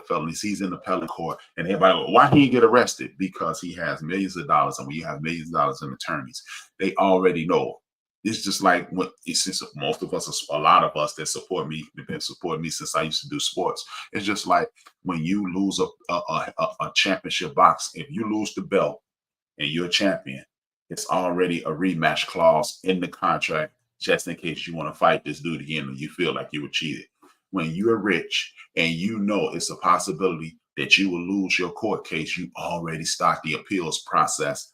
felonies. He's in appellate court, and everybody goes, why he get arrested? Because he has millions of dollars, and when you have millions of dollars in attorneys, they already know. It's just like since most of us, a lot of us that support me, have been supporting me since I used to do sports. It's just like when you lose a championship box. If you lose the belt and you're a champion, it's already a rematch clause in the contract, just in case you want to fight this dude again and you feel like you were cheated. When you're rich and you know it's a possibility that you will lose your court case, you already start the appeals process.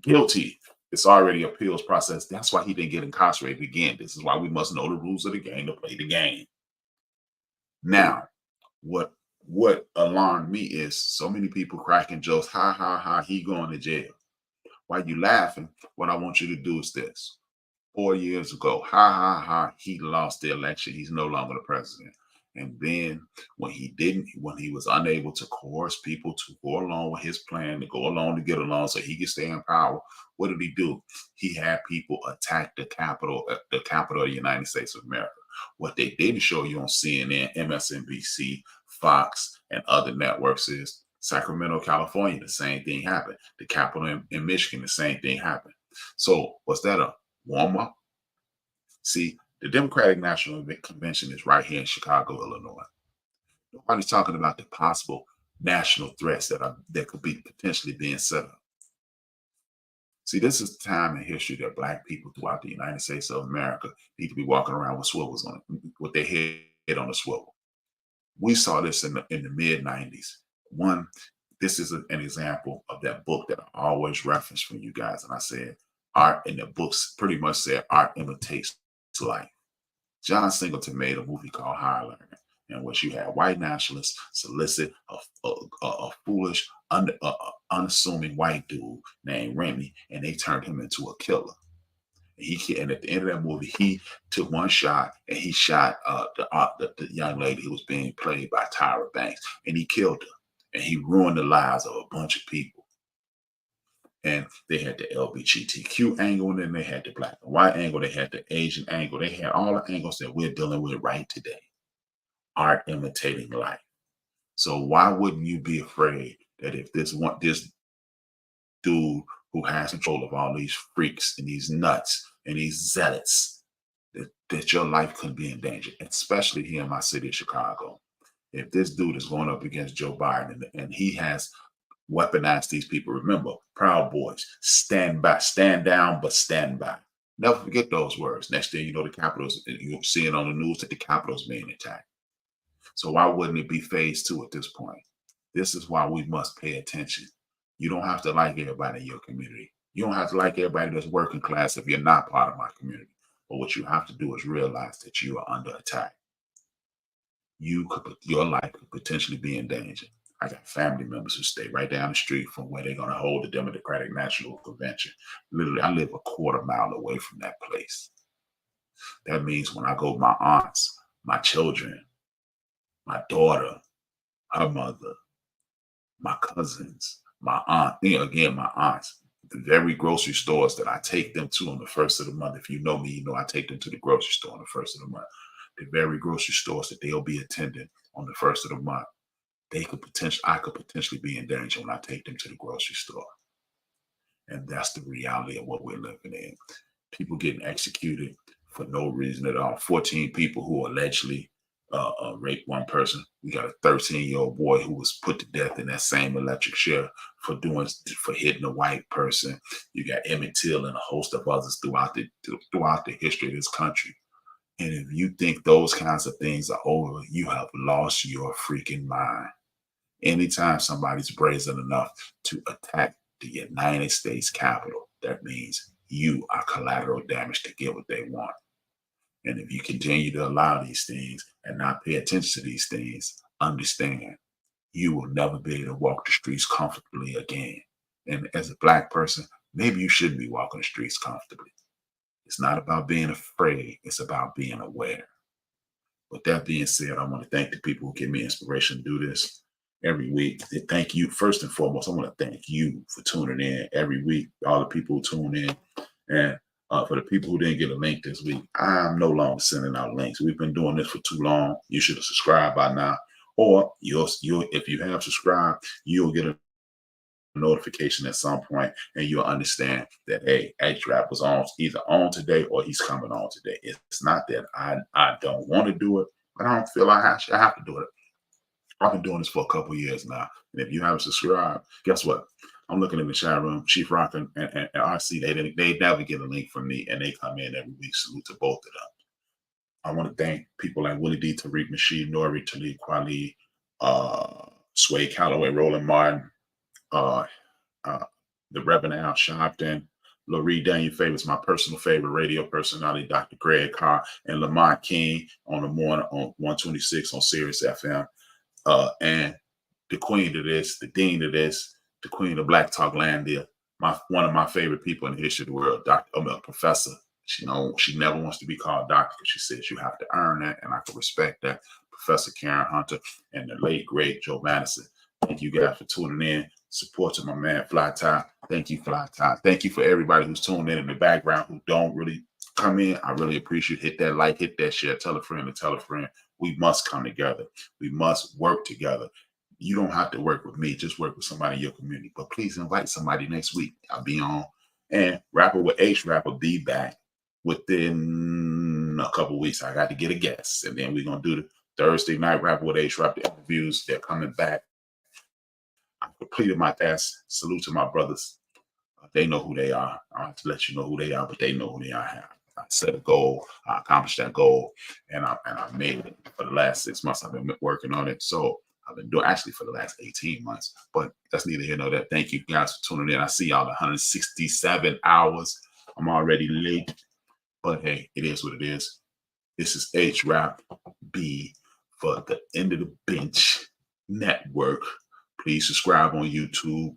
Guilty. It's already appeals process. That's why he didn't get incarcerated again. This is why we must know the rules of the game to play the game. Now, what alarmed me is so many people cracking jokes. Ha, ha, ha, he going to jail. While you laughing, what I want you to do is this. 4 years ago, ha, ha, ha, he lost the election. He's no longer the president. And then when he was unable to coerce people to go along with his plan, to go along to get along so he could stay in power, what did he do? He had people attack the Capitol of the United States of America. What they didn't show you on CNN, MSNBC, Fox, and other networks is Sacramento, California, the same thing happened. The Capitol in Michigan, the same thing happened. So was that a warm-up? See, The Democratic National Convention is right here in Chicago, Illinois. Nobody's talking about the possible national threats that could be potentially being set up. See, this is the time in history that Black people throughout the United States of America need to be walking around with swivels on it, with their head on a swivel. We saw this in the mid 90s. This is an example of that book that I always reference for you guys. And I said, art in the books pretty much said art imitates life. John Singleton made a movie called Higher Learning, in which you had white nationalists solicit a foolish, unassuming white dude named Remy, and they turned him into a killer. And at the end of that movie, he took one shot and he shot the young lady who was being played by Tyra Banks, and he killed her. And he ruined the lives of a bunch of people. And they had the LGBTQ angle, and then they had the black and white angle, they had the Asian angle, they had all the angles that we're dealing with right today. Art imitating life. So why wouldn't you be afraid that if this dude who has control of all these freaks and these nuts and these zealots, that your life could be in danger, especially here in my city of Chicago? If this dude is going up against Joe Biden and he has weaponized these people, remember, Proud Boys, stand down, but stand by. Never forget those words. Next thing you know, the Capitol's, you're seeing on the news that the Capitol's being attacked. So why wouldn't it be phase 2 at this point? This is why we must pay attention. You don't have to like everybody in your community. You don't have to like everybody that's working class if you're not part of my community. But what you have to do is realize that you are under attack. Your life could potentially be in danger. I got family members who stay right down the street from where they're going to hold the Democratic National Convention. Literally, I live a quarter mile away from that place. That means when I go, my aunts, my children, my daughter, her mother, my cousins, my aunt, my aunts, the very grocery stores that I take them to on the first of the month. If you know me, you know I take them to the grocery store on the first of the month. The very grocery stores that they'll be attending on the first of the month, I could potentially be in danger when I take them to the grocery store. And that's the reality of what we're living in. People getting executed for no reason at all. 14 people who allegedly raped one person. We got a 13-year-old boy who was put to death in that same electric chair for hitting a white person. You got Emmett Till and a host of others throughout the history of this country. And if you think those kinds of things are over, you have lost your freaking mind. Anytime somebody's brazen enough to attack the United States Capitol, that means you are collateral damage to get what they want. And if you continue to allow these things and not pay attention to these things, understand you will never be able to walk the streets comfortably again. And as a Black person, maybe you shouldn't be walking the streets comfortably. It's not about being afraid. It's about being aware. With that being said, I want to thank the people who give me inspiration to do this every week. Thank you. First and foremost, I want to thank you for tuning in every week, all the people who tune in. And for the people who didn't get a link this week, I'm no longer sending out links. We've been doing this for too long. You should have subscribed by now. Or if you have subscribed, you'll get a notification at some point, and you'll understand that, hey, H-Rap was either on today or he's coming on today. It's not that I don't want to do it, but I don't feel I have to do it. I've been doing this for a couple of years now, and if you haven't subscribed, guess what? I'm looking in the chat room. Chief Rock and RC, they never get a link from me, and they come in every week. Salute to both of them. I want to thank people like Willie D, Tariq Nasheed, Nori, Talib Kweli, Sway Calloway, Roland Martin, the Reverend Al Sharpton, Laurie Daniel Favors, my personal favorite radio personality, Dr. Greg Carr, and Lamont King on the morning on 126 on Sirius FM. And the queen of this, the dean of this, the queen of Black Talk Landia, one of my favorite people in the history of the world, Professor. She never wants to be called doctor because she says you have to earn that, and I can respect that. Professor Karen Hunter and the late, great Joe Madison. Thank you guys for tuning in. Support to my man, Fly Tie. Thank you, Fly Tie. Thank you for everybody who's tuned in the background who don't really come in. I really appreciate it. Hit that like, hit that share, tell a friend to tell a friend. We must come together. We must work together. You don't have to work with me. Just work with somebody in your community. But please invite somebody next week. I'll be on. And Rapper with H Rap will be back within in a couple weeks. I got to get a guest, and then we're gonna do the Thursday night rap with A$AP, the interviews. They're coming back. I completed my task. Salute to my brothers. They know who they are. I don't have to let you know who they are, but they know who they are. I set a goal. I accomplished that goal, and I made it. For the last 6 months, I've been working on it. So I've been doing actually for the last 18 months, but that's neither here nor there. Thank you guys for tuning in. I see y'all 167 hours. I'm already late, but hey, it is what it is. This is A$AP B for the End of the Bench Network. Please subscribe on YouTube.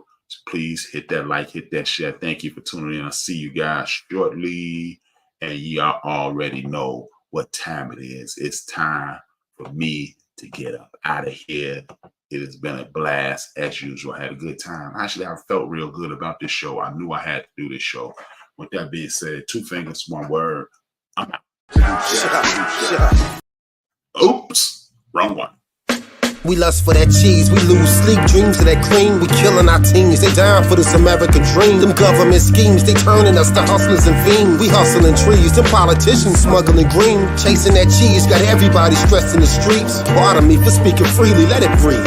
Please hit that like, hit that share. Thank you for tuning in. I'll see you guys shortly. And y'all already know what time it is. It's time for me to get up out of here. It has been a blast as usual. I had a good time. Actually, I felt real good about this show. I knew I had to do this show. With that being said, 2 fingers, 1 word. I'm out. Oops, wrong one. We lust for that cheese, we lose sleep, dreams of that cream. We killing our teens, they dying for this American dream. Them government schemes, they turning us to hustlers and fiends. We hustling trees, them politicians smuggling green. Chasing that cheese, got everybody stressed in the streets. Pardon me for speaking freely, let it breathe.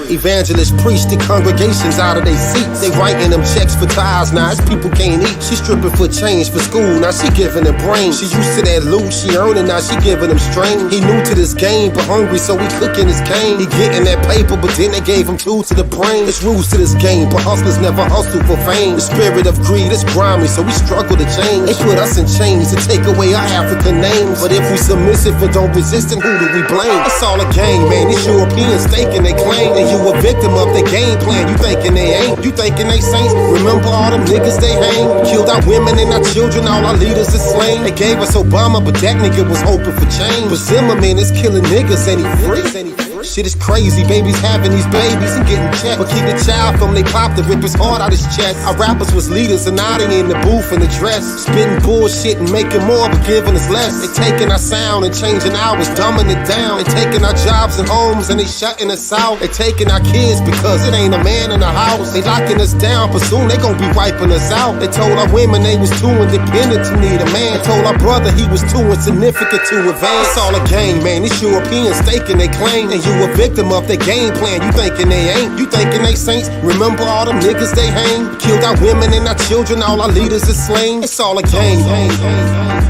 Evangelists preach the congregations out of their seats. They writing them checks for ties, now it's people can't eat. She stripping for change for school, now she giving them brains. She used to that loot, she earning, now she giving them strain. He new to this game, but hungry, so he cooking his cane. He getting that paper, but then they gave him 2 to the brain. It's rules to this game, but hustlers never hustle for fame. The spirit of greed is grimy, so we struggle to change. They put us in chains to take away our African names. But if we submissive and don't resist, then who do we blame? It's all a game, man. These Europeans staking they claim, and you a victim of their game plan. You thinking they ain't, you thinking they saints. Remember all them niggas they hang? Killed our women and our children, all our leaders is slain. They gave us Obama, but that nigga was hoping for change. But Zimmerman is killing niggas and he free. Shit is crazy, babies having these babies and getting checked. But keep the child from they pop to rip his heart out his chest. Our rappers was leaders and now they in the booth in the dress. Spitting bullshit and making more but giving us less. They taking our sound and changing ours, dumbing it down. They taking our jobs and homes and they shutting us out. They taking our kids because it ain't a man in the house. They locking us down, but soon they gon' be wiping us out. They told our women they was too independent to need a man. They told our brother he was too insignificant to advance. It's all a game, man. These Europeans staking they claim, and you a victim of their game plan. You thinking they ain't, you thinking they saints. Remember all them niggas they hang? Killed our women and our children, all our leaders is slain. It's all a game.